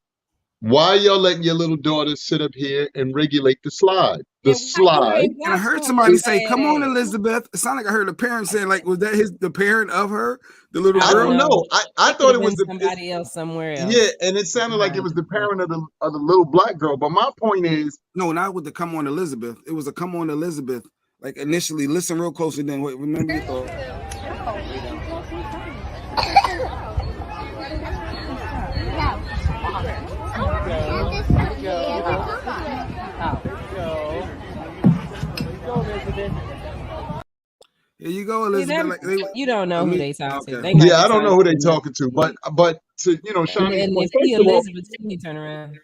why y'all letting your little daughter sit up here and regulate the slide? The slide. And I heard somebody say, "Come on, Elizabeth." It sounded like I heard a parent saying, "Like, was that the parent of her, the little girl?" I don't know. I thought it was somebody else somewhere else. Yeah, and it sounded like it was the parent of the little black girl. But my point is, no, not with the "Come on, Elizabeth." It was a "Come on, Elizabeth." Like initially, listen real closely. Then wait, remember your thought. Here you go, Elizabeth. You don't know who they talking to. Yeah, I don't know who they talking to, but to Shawnee's point, Elizabeth, she turn around.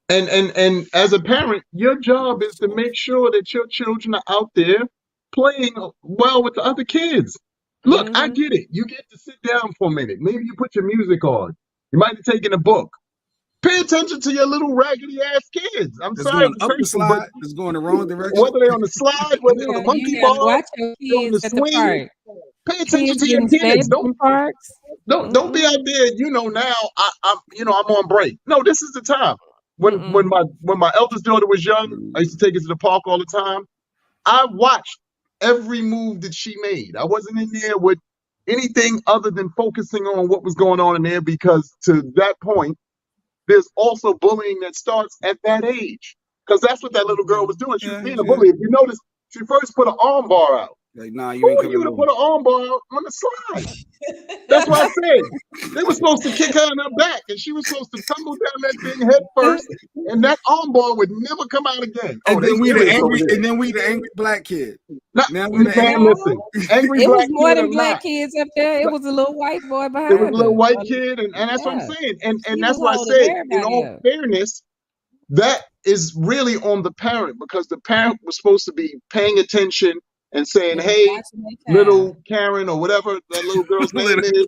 And as a parent, your job is to make sure that your children are out there playing well with the other kids. Look, I get it. You get to sit down for a minute. Maybe you put your music on. You might be taking a book. Pay attention to your little raggedy ass kids. I'm sorry, up the slide. It's going the wrong direction. Whether they're on the slide, whether they're on the monkey ball, watch your kids on the swing. Pay attention to your kids. Don't be out there. Now I'm on break. No, this is the time. When my eldest daughter was young, I used to take her to the park all the time. I watched every move that she made. I wasn't in there with anything other than focusing on what was going on in there, because to that point, there's also bullying that starts at that age. Because that's what that little girl was doing. She was being a bully. If you notice, she first put an arm bar out. Like, nah, you ain't coming to put an arm bar out on the slide. That's what I said. They were supposed to kick her in her back, and she was supposed to tumble down that thing head first, and that arm bar would never come out again. And then we the angry black kid. Now we the angry it black was more kid than black kids up there. It was a little white boy behind. It was a little white kid, and that's what I'm saying. And that's why I said, in all fairness, that is really on the parent, because the parent was supposed to be paying attention and saying, "Hey, little Karen," or whatever that little girl's name is,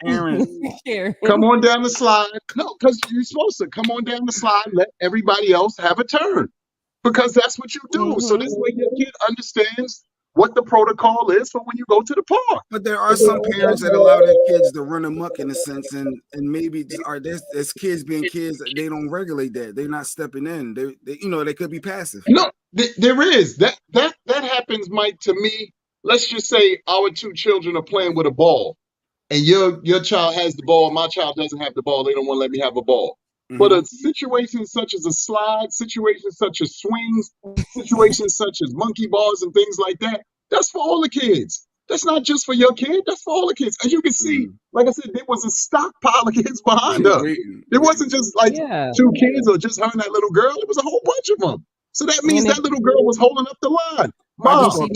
"come on down the slide." No, because you're supposed to come on down the slide, let everybody else have a turn, because that's what you do. So this way your kid understands what the protocol is for when you go to the park. But there are some parents that allow their kids to run amok in a sense, and maybe as kids being kids, they don't regulate that. They're not stepping in. They could be passive. No, there is that happens, Mike. To me, let's just say our two children are playing with a ball, and your child has the ball, my child doesn't have the ball. They don't want to let me have a ball. But a situation such as a slide, situations such as swings, situations such as monkey bars and things like that, that's for all the kids. That's not just for your kid. That's for all the kids. As you can see, like I said, there was a stockpile of kids behind her. It wasn't just like two kids or just her and that little girl. It was a whole bunch of them. So that means that little girl was holding up the line. Mom or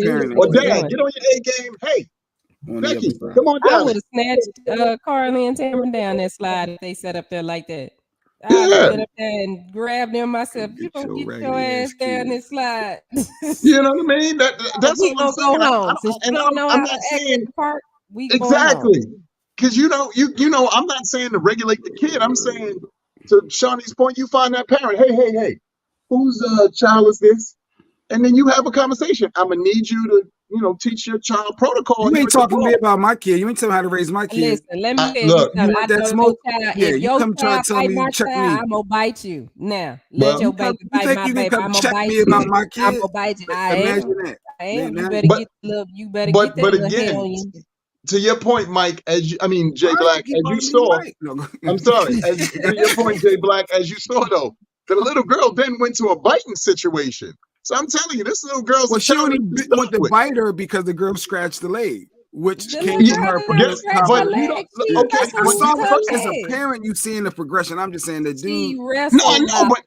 dad, get on your A game. Hey, Becky, come on down. I would have snatched Carly and Tamron down that slide if they set up there like that. I would have been up there and grabbed them myself. You gonna get your ass down this slide. You know what I mean? That's what I'm saying. I'm not saying exactly, because you know, I'm not saying to regulate the kid. I'm saying, to Shawnee's point, you find that parent. Hey, whose child is this? And then you have a conversation. I'm gonna need you to, teach your child protocol. You ain't talking to me about my kid. You ain't telling me how to raise my kid. Listen, let me tell you something. If your child bite my child, I'm gonna bite you. Now, let your baby bite my baby. I'm gonna bite you. I'm gonna bite you. Imagine that. You better get that little head on you. To your point, Mike, Jay Black, as you saw, I'm sorry, to your point, Jay Black, as you saw though, the little girl then went to a biting situation. So I'm telling you, this little girl's. Well, she only went to bite her because the girl scratched the leg, which came from her parents. But you don't. Okay, I saw as a parent, you seeing the progression. I'm just saying the dude. No, I know, but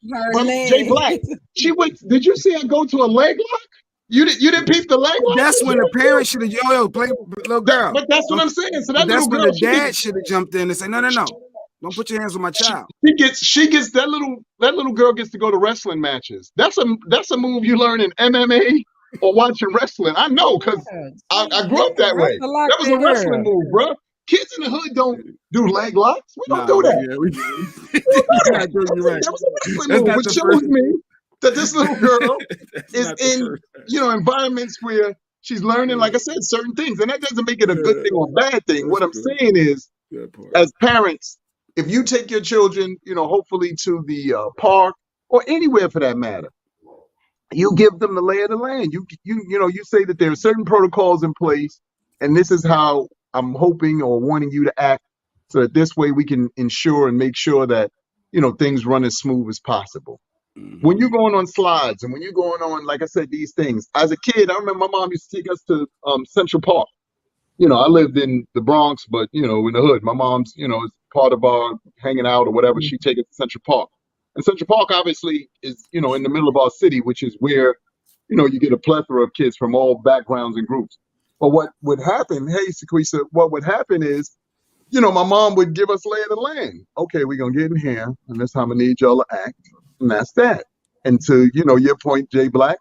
Jay Black, she went. Did you see her go to a leg lock? You didn't peep the leg lock? That's when the parents should have play little girl. But that's what I'm saying. So that that's little when girl, the dad should have jumped in and said, no, don't put your hands on my child. She gets that little girl gets to go to wrestling matches. That's a move you learn in MMA or watching wrestling. I know because I grew up that way. That was a wrestling move, bro. Kids in the hood don't do leg locks. We don't do that. You're right. That was a wrestling move, which shows me that this little girl is in environments where she's learning, like I said, certain things, and that doesn't make it a good thing or a bad thing. What I'm saying is, as parents, if you take your children, hopefully to the park or anywhere for that matter, you give them the lay of the land. You say that there are certain protocols in place, and this is how I'm hoping or wanting you to act, so that this way we can ensure and make sure that things run as smooth as possible. When you're going on slides and when you're going on, like I said, these things. As a kid, I remember my mom used to take us to Central Park. I lived in the Bronx, but in the hood. My mom's, is part of our hanging out or whatever. She'd take us to Central Park. And Central Park obviously is, in the middle of our city, which is where, you get a plethora of kids from all backgrounds and groups. But what would happen, hey, Sequisa, what would happen is, my mom would give us lay of the land. Okay, we're going to get in here, and that's how I'm going to need y'all to act. And that's that. And to, your point, Jay Black,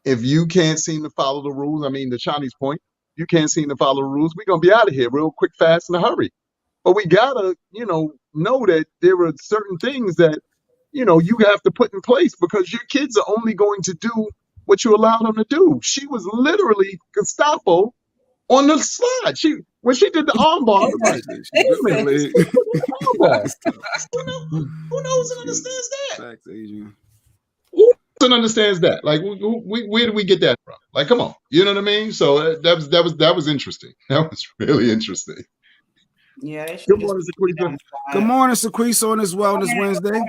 if you can't seem to follow the rules, the Chinese point, you can't seem to follow the rules, we're going to be out of here real quick, fast, in a hurry. But we got to, know that there are certain things that, you have to put in place because your kids are only going to do what you allow them to do. She was literally Gestapo on the slide. When she did the armbar, who knows and understands that? Facts, Adrian. Who understands that? Like, where do we get that from? Like, come on, you know what I mean? So that was interesting. That was really interesting. Yeah. Good morning, Sequisa. Good morning, Sequisa, on this Wellness Wednesday.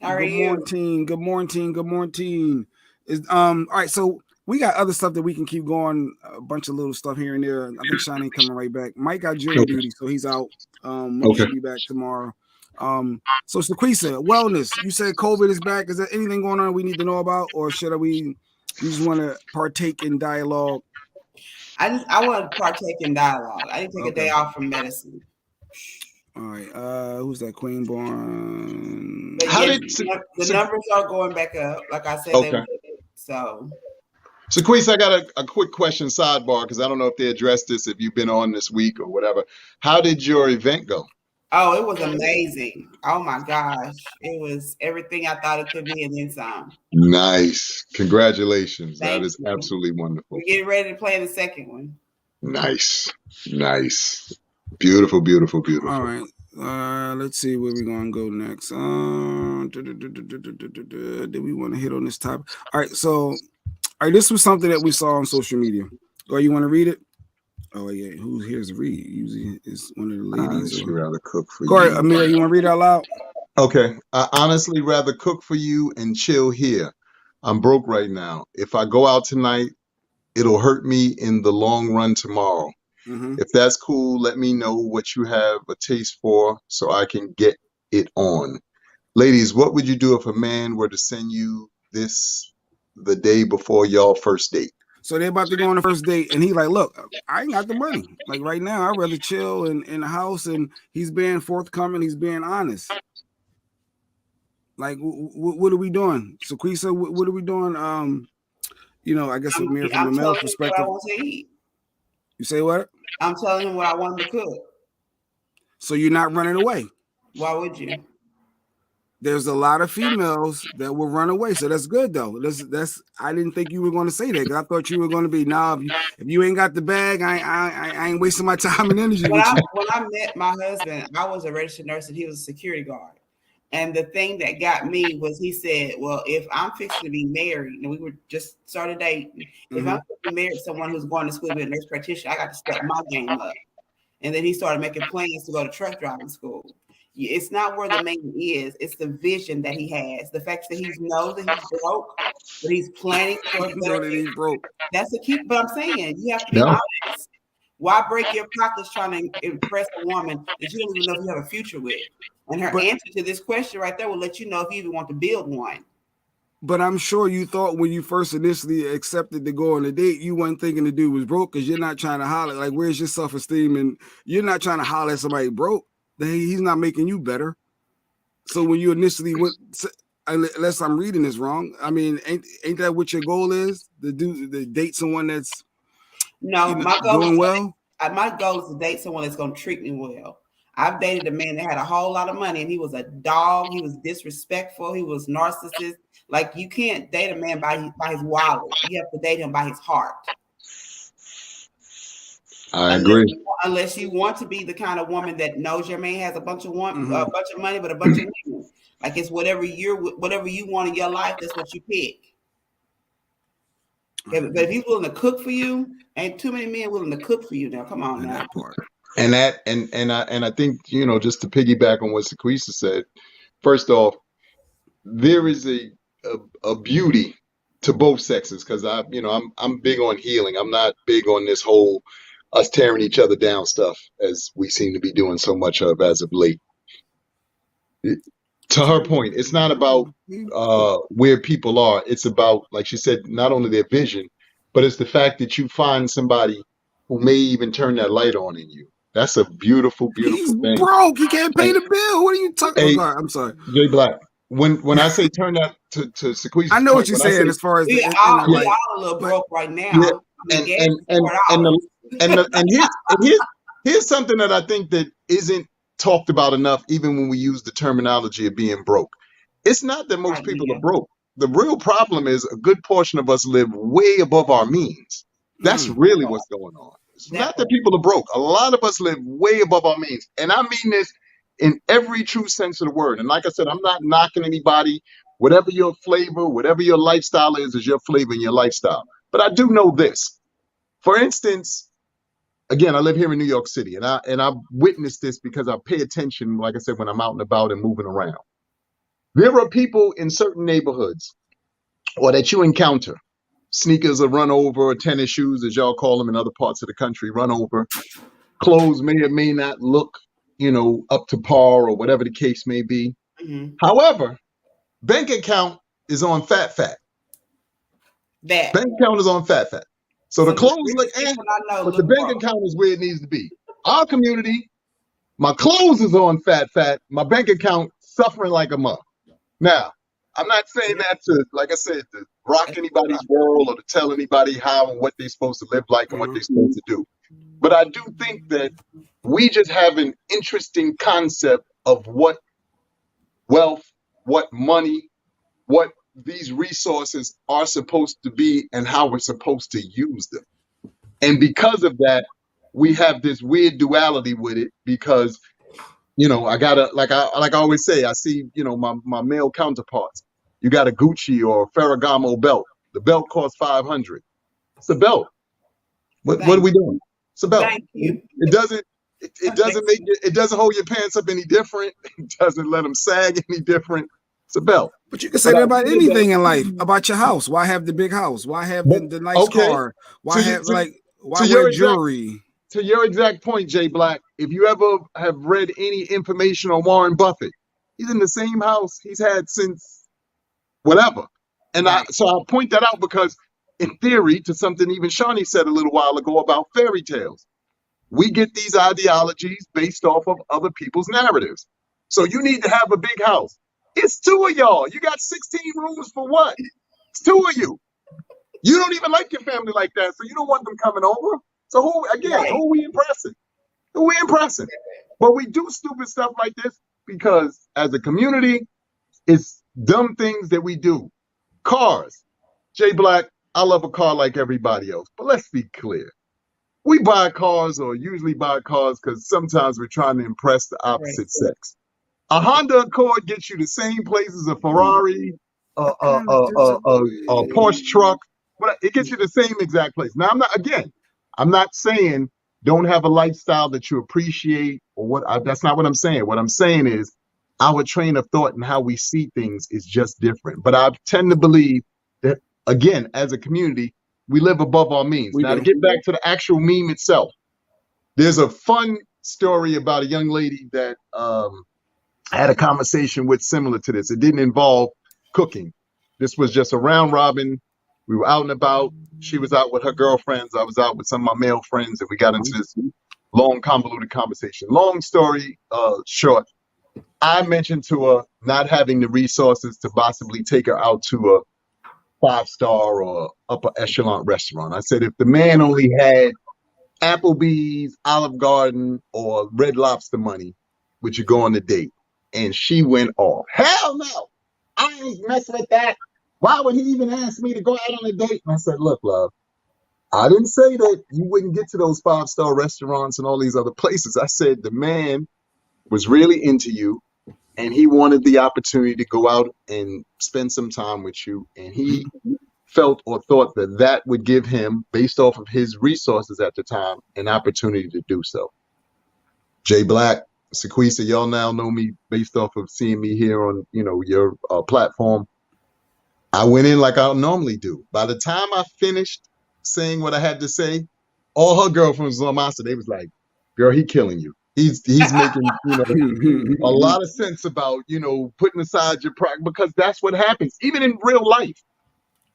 How are you? Good morning. All right, so we got other stuff that we can keep going. A bunch of little stuff here and there. I think Shawn ain't coming right back. Mike got jury duty, so he's out. Mike should be back tomorrow. So Sequisa, wellness. You said COVID is back. Is there anything going on we need to know about, or should we just want to partake in dialogue? I want to partake in dialogue. I didn't take a day off from medicine. All right. Who's that? Queen Born. The numbers are going back up? Like I said, they would. So Sequisa, I got a quick question sidebar because I don't know if they addressed this, if you've been on this week or whatever. How did your event go? Oh, it was amazing. Oh my gosh. It was everything I thought it could be and then some. Nice. Congratulations. Thank that is you. Absolutely wonderful. We're getting ready to play the second one. Nice. Beautiful. All right. Let's see where we're gonna go next. Did we want to hit on this topic? All right, so this was something that we saw on social media. Or you want to read it? Oh yeah, who's here's to read? Usually it's one of the ladies. I'd rather cook for Corey, you. Amir, you want to read it out loud? Okay. I honestly rather cook for you and chill here. I'm broke right now. If I go out tonight, it'll hurt me in the long run tomorrow. Mm-hmm. If that's cool, let me know what you have a taste for so I can get it on. Ladies, what would you do if a man were to send you this the day before y'all first date? So they're about to go on the first date, and he like, look, I ain't got the money. Like right now, I'd rather chill in the house, and he's being forthcoming. He's being honest. Like, what are we doing? Sequisa, what are we doing? I guess from the male perspective. What I want to eat. You say what? I'm telling him what I want him to cook. So you're not running away. Why would you? There's a lot of females that will run away, so that's good though. That's I didn't think you were going to say that because I thought you were going to be if you ain't got the bag, I ain't wasting my time and energy. When I met my husband, I was a registered nurse and he was a security guard. And the thing that got me was he said, well, if I'm fixing to be married, and we were just started dating, if I'm married to someone who's going to school to be a nurse practitioner, I got to step my game up. And then he started making plans to go to truck driving school. It's not where the man is. It's the vision that he has. The fact that he knows that he's broke, but he's planning for a better future. Broke. That's the key. But I'm saying you have to be honest. Why break your pockets trying to impress a woman that you don't even know if you have a future with? And her answer to this question right there will let you know if you even want to build one. But I'm sure you thought when you first initially accepted to go on a date, you weren't thinking the dude was broke because you're not trying to holler. Like, where's your self-esteem? And you're not trying to holler at somebody broke. He's not making you better. So when you initially went, unless I'm reading this wrong, I mean, ain't that what your goal is? To date someone that's my goal doing well? My goal is to date someone that's going to treat me well. I've dated a man that had a whole lot of money and he was a dog. He was disrespectful. He was narcissist. Like, you can't date a man by his wallet. You have to date him by his heart. I agree. Unless you want to be the kind of woman that knows your man has a bunch of money, but a bunch of women. Like, it's whatever you want in your life, that's what you pick. But if he's willing to cook for you, ain't too many men willing to cook for you now. Come on now. And I think, just to piggyback on what Sequisa said, first off, there is a beauty to both sexes, because I'm big on healing. I'm not big on this whole us tearing each other down stuff, as we seem to be doing so much of as of late. To her point, it's not about where people are. It's about, like she said, not only their vision, but it's the fact that you find somebody who may even turn that light on in you. That's a beautiful, beautiful thing. Broke. He can't pay the bill. What are you talking about? I'm sorry. Jay Black. When I say turn that to Sequisa, I know what you're saying as far as we all a little broke right now. Here's something that I think that isn't talked about enough, even when we use the terminology of being broke. It's not that most people are broke. The real problem is a good portion of us live way above our means. That's really what's going on. It's not that people are broke. A lot of us live way above our means. And I mean this in every true sense of the word. And like I said, I'm not knocking anybody. Whatever your flavor, whatever your lifestyle is your flavor and your lifestyle. But I do know this. For instance, again, I live here in New York City, and I've witnessed this because I pay attention, like I said, when I'm out and about and moving around. There are people in certain neighborhoods, or that you encounter, sneakers are run over, or tennis shoes, as y'all call them in other parts of the country, run over. Clothes may or may not look, up to par, or whatever the case may be. Mm-hmm. However, bank account is on fat. Bank account is on fat. So the clothes look but the bank account is where it needs to be. Our community, my clothes is on fat. My bank account suffering like a mug. Now, I'm not saying that to, like I said, to rock anybody's world or to tell anybody how and what they're supposed to live like and what they're supposed to do. But I do think that we just have an interesting concept of what wealth, what money, what these resources are supposed to be and how we're supposed to use them. And because of that, we have this weird duality with it because, I gotta, like I always say, I see, my male counterparts. You got a Gucci or Ferragamo belt. The belt costs $500. It's a belt. What are we doing? It's a belt. It doesn't make it doesn't hold your pants up any different. It doesn't let them sag any different. It's a belt. But you can say that about anything in life. About your house. Why have the big house? Why have the nice car? Why why wear jewelry? To your exact point, Jay Black, if you ever have read any information on Warren Buffett, he's in the same house he's had since whatever. And so I point that out because in theory, to something even Shawnee said a little while ago about fairy tales, we get these ideologies based off of other people's narratives. So you need to have a big house. It's two of y'all. You got 16 rooms for what? It's two of you. You don't even like your family like that, so you don't want them coming over. So who are we impressing? Who are we impressing? But we do stupid stuff like this because as a community, it's dumb things that we do. Cars. Jay Black, I love a car like everybody else, but let's be clear. We buy cars or usually buy cars because sometimes we're trying to impress the opposite sex. A Honda Accord gets you the same place as a Ferrari, a Porsche truck, but it gets you the same exact place. Now, I'm not saying don't have a lifestyle that you appreciate, or that's not what I'm saying. What I'm saying is our train of thought and how we see things is just different. But I tend to believe that, again, as a community, we live above our means. Now, to get back to the actual meme itself, there's a fun story about a young lady that I had a conversation with similar to this. It didn't involve cooking. This was just a round robin. We were out and about. She was out with her girlfriends. I was out with some of my male friends, and we got into this long, convoluted conversation. Long story short, I mentioned to her not having the resources to possibly take her out to a 5-star or upper echelon restaurant. I said, if the man only had Applebee's, Olive Garden, or Red Lobster money, would you go on a date? And she went off. Hell no! I ain't messing with that. Why would he even ask me to go out on a date? And I said, look, love, I didn't say that you wouldn't get to those 5-star restaurants and all these other places. I said the man was really into you, and he wanted the opportunity to go out and spend some time with you. And he felt or thought that that would give him, based off of his resources at the time, an opportunity to do so. Jay Black, Sequisa, y'all now know me based off of seeing me here on, your platform. I went in like I normally do. By the time I finished saying what I had to say, all her girlfriends was on my side. They was like, girl, he killing you. He's making, a lot of sense about, putting aside your pride, because that's what happens, even in real life.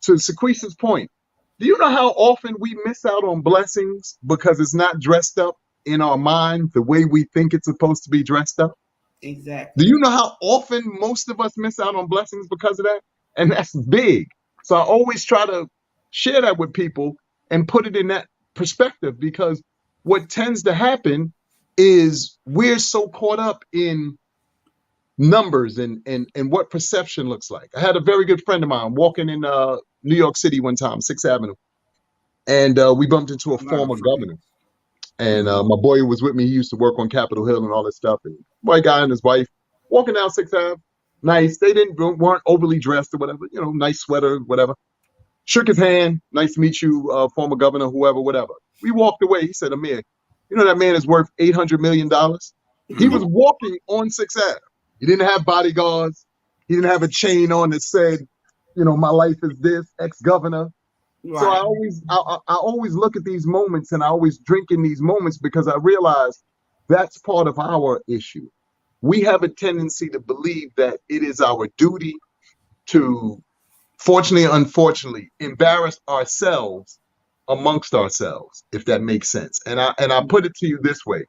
To Sequisa's point, do you know how often we miss out on blessings because it's not dressed up in our mind the way we think it's supposed to be dressed up? Exactly. Do you know how often most of us miss out on blessings because of that? And that's big. So I always try to share that with people and put it in that perspective, because what tends to happen is we're so caught up in numbers and what perception looks like. I had a very good friend of mine walking in New York City one time, 6th Avenue, and we bumped into a former governor. And my boy who was with me, he used to work on Capitol Hill and all that stuff. And white guy and his wife walking down 6th Ave. Nice. They weren't overly dressed or whatever, nice sweater, whatever. Shook his hand. Nice to meet you, former governor, whoever, whatever. We walked away. He said, Amir, that man is worth $800 million. He was walking on 6th Ave. He didn't have bodyguards. He didn't have a chain on that said, my life is this, ex-governor. Right. So I always look at these moments, and I always drink in these moments, because I realize that's part of our issue. We have a tendency to believe that it is our duty to, fortunately or unfortunately, embarrass ourselves amongst ourselves, if that makes sense. And I put it to you this way.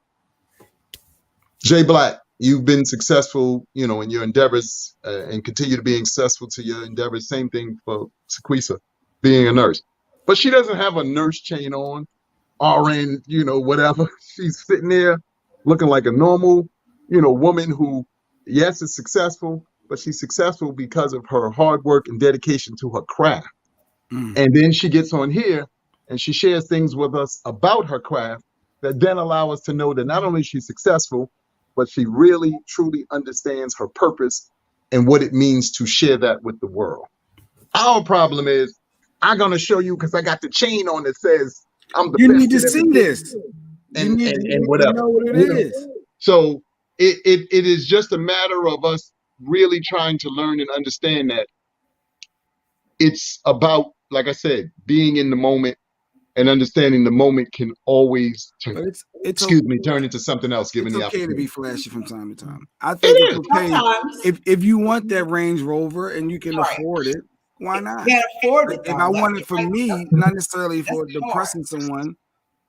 Jay Black, you've been successful, in your endeavors and continue to be successful to your endeavors. Same thing for Sequisa, being a nurse. But she doesn't have a nurse chain on, RN, whatever. She's sitting there looking like a normal, woman who, yes, is successful, but she's successful because of her hard work and dedication to her craft. And then she gets on here and she shares things with us about her craft that then allow us to know that not only is she successful, but she really, truly understands her purpose and what it means to share that with the world. Our problem is, I'm going to show you because I got the chain on that says I'm the best. You need to see this. And whatever. Know what it is. So it is just a matter of us really trying to learn and understand that it's about, like I said, being in the moment and understanding the moment can always turn into something else. Given the opportunity, to be flashy from time to time. I think it's okay if you want that Range Rover and you can afford it. Why not? Can't afford it. If I want it for me, not necessarily for depressing someone.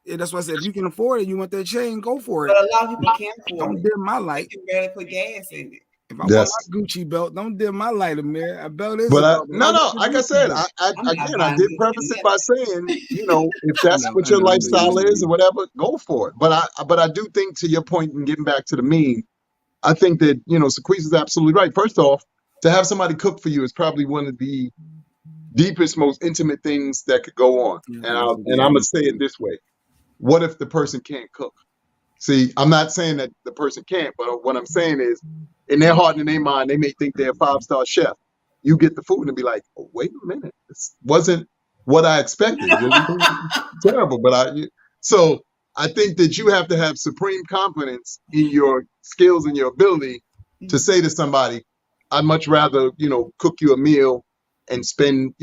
Yeah, that's why I said if you can afford it, you want that chain, go for it. But a lot of people can't afford it. Don't dim my light. You can barely put gas in it. If I want my Gucci belt, don't dim my light, Amir. A belt is no. Like I said, I did preface it by saying, if that's what your lifestyle is or whatever, go for it. But I do think, to your point, and getting back to the meme, I think that Sequisa is absolutely right. First off, to have somebody cook for you is probably one of the deepest, most intimate things that could go on. And I'm gonna say it this way: what if the person can't cook? See, I'm not saying that the person can't, but what I'm saying is, in their heart and in their mind, they may think they're a 5-star chef. You get the food and be like, oh, wait a minute, this wasn't what I expected. It was terrible, but I think that you have to have supreme confidence in your skills and your ability to say to somebody, I'd much rather, cook you a meal and spend,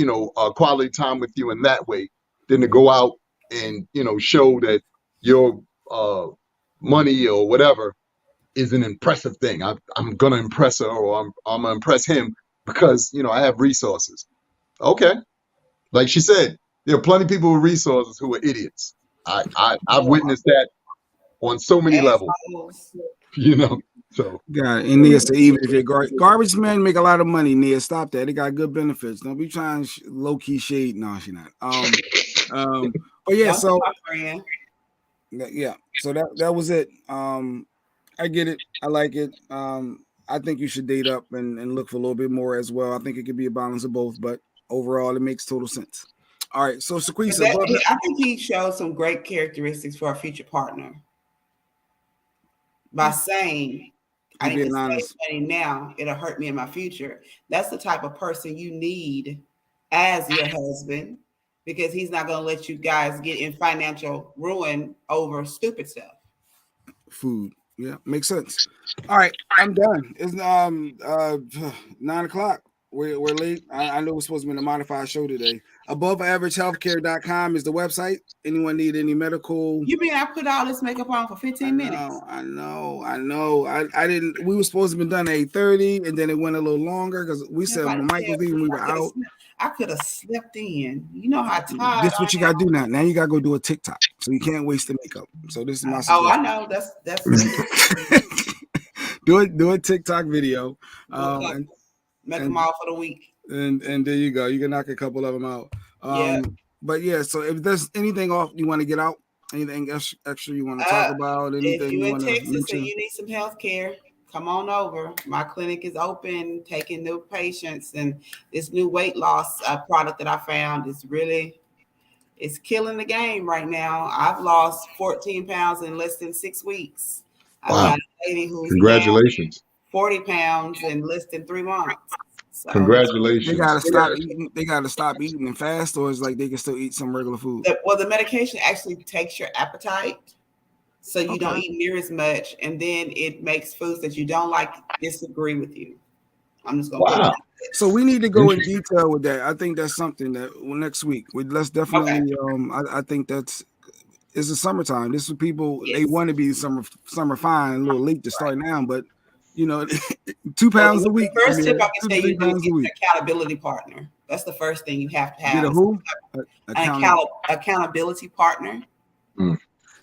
quality time with you in that way than to go out and, show that your money or whatever is an impressive thing. I'm going to impress her, or I'm going to impress him because, I have resources. Okay. Like she said, there are plenty of people with resources who are idiots. I've witnessed that on so many levels, so. Yeah, and Nia said, even if you're garbage men make a lot of money, Nia, stop that. They got good benefits. Don't be trying low-key shade. No, she not. But yeah, so yeah, so that was it. I get it. I like it. I think you should date up and look for a little bit more as well. I think it could be a balance of both, but overall, it makes total sense. All right, so Sequisa, I think he showed some great characteristics for a future partner by saying, I need to save money now, it'll hurt me in my future. That's the type of person you need as your husband, because he's not going to let you guys get in financial ruin over stupid stuff. Food. Yeah, makes sense. All right, I'm done. It's 9:00. We're late. I know we're supposed to be in a modified show today. AboveAverageHealthcare.com is the website. Anyone need any medical? You mean I put all this makeup on for 15 minutes? I know. I didn't. We were supposed to be done at 8:30, and then it went a little longer because we said when Mike was leaving, we were out. I could have slept in. You know how tired. This is what you got to do now. Now you got to go do a TikTok, so you can't waste the makeup. So this is my suggestion. Oh, I know. That's do a TikTok video. Make them all for the week. And there you go. You can knock a couple of them out. But yeah, so if there's anything off you want to get out, anything extra you want to talk about, anything if you in Texas mention? and you need some health care, come on over. My clinic is open, taking new patients, and this new weight loss product that I found is it's killing the game right now. I've lost 14 pounds in less than 6 weeks. Wow. I've got a lady who's congratulations. 40 pounds in less than 3 months. So, congratulations. They gotta stop eating and fast, or it's like they can still eat some regular food. The medication actually takes your appetite, so you don't eat near as much, and then it makes foods that you don't like disagree with you. I'm just gonna So we need to go in detail with that. I think that's something that next week. Let's definitely I think it's the summertime. This is people they want to be summer fine, a little late to start now, but 2 pounds a week. The first tip I can tell you is get an accountability partner. That's the first thing you have to have. Get a who? Accountability partner.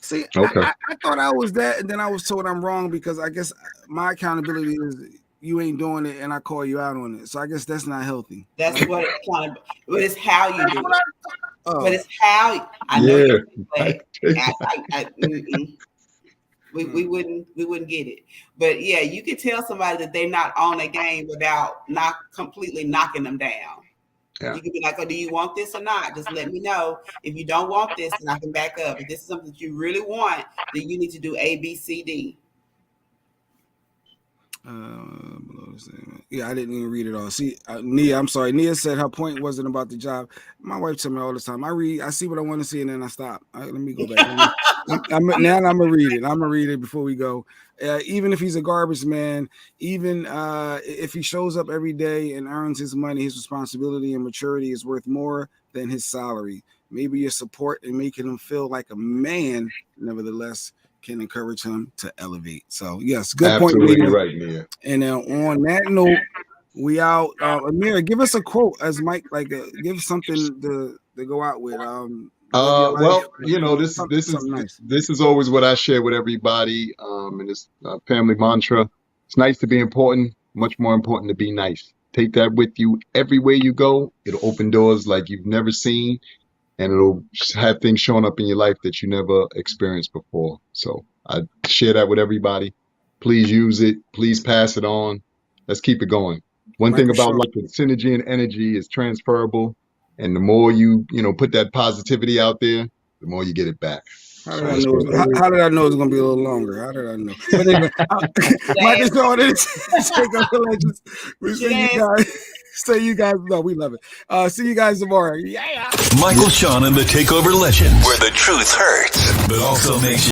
See, I thought I was that, and then I was told I'm wrong because I guess my accountability is you ain't doing it, and I call you out on it. So I guess that's not healthy. That's what but it's how you do it. But it's how I know. We wouldn't get it. But yeah, you could tell somebody that they're not on a game without not completely knocking them down. Yeah. You could be like, oh, do you want this or not? Just let me know. If you don't want this, then I can back up. If this is something that you really want, then you need to do A, B, C, D. Yeah, I didn't even read it all. See, Nia, I'm sorry. Nia said her point wasn't about the job. My wife told me all the time. I see what I want to see, and then I stop. Let me go back. Now I'm gonna read it. I'm gonna read it before we go. Even if he's a garbage man, even if he shows up every day and earns his money, his responsibility and maturity is worth more than his salary. Maybe your support and making him feel like a man, nevertheless, can encourage him to elevate. So yes, good point. Absolutely right, Nia. And on that note, we out. Amir, give us a quote as Mike, give something to go out with. Well, this is always what I share with everybody. And this family mantra. It's nice to be important. Much more important to be nice. Take that with you everywhere you go. It'll open doors like you've never seen. And it'll have things showing up in your life that you never experienced before. So I share that with everybody. Please use it. Please pass it on. Let's keep it going. One thing about life is synergy and energy is transferable. And the more you put that positivity out there, the more you get it back. How did I know it's going to be a little longer? How did I know? But anyway, Mike is on it. We see you guys. So you guys know we love it. See you guys tomorrow. Yeah. Michael, Shawn, and the TakeOver Legend, where the truth hurts, but also makes you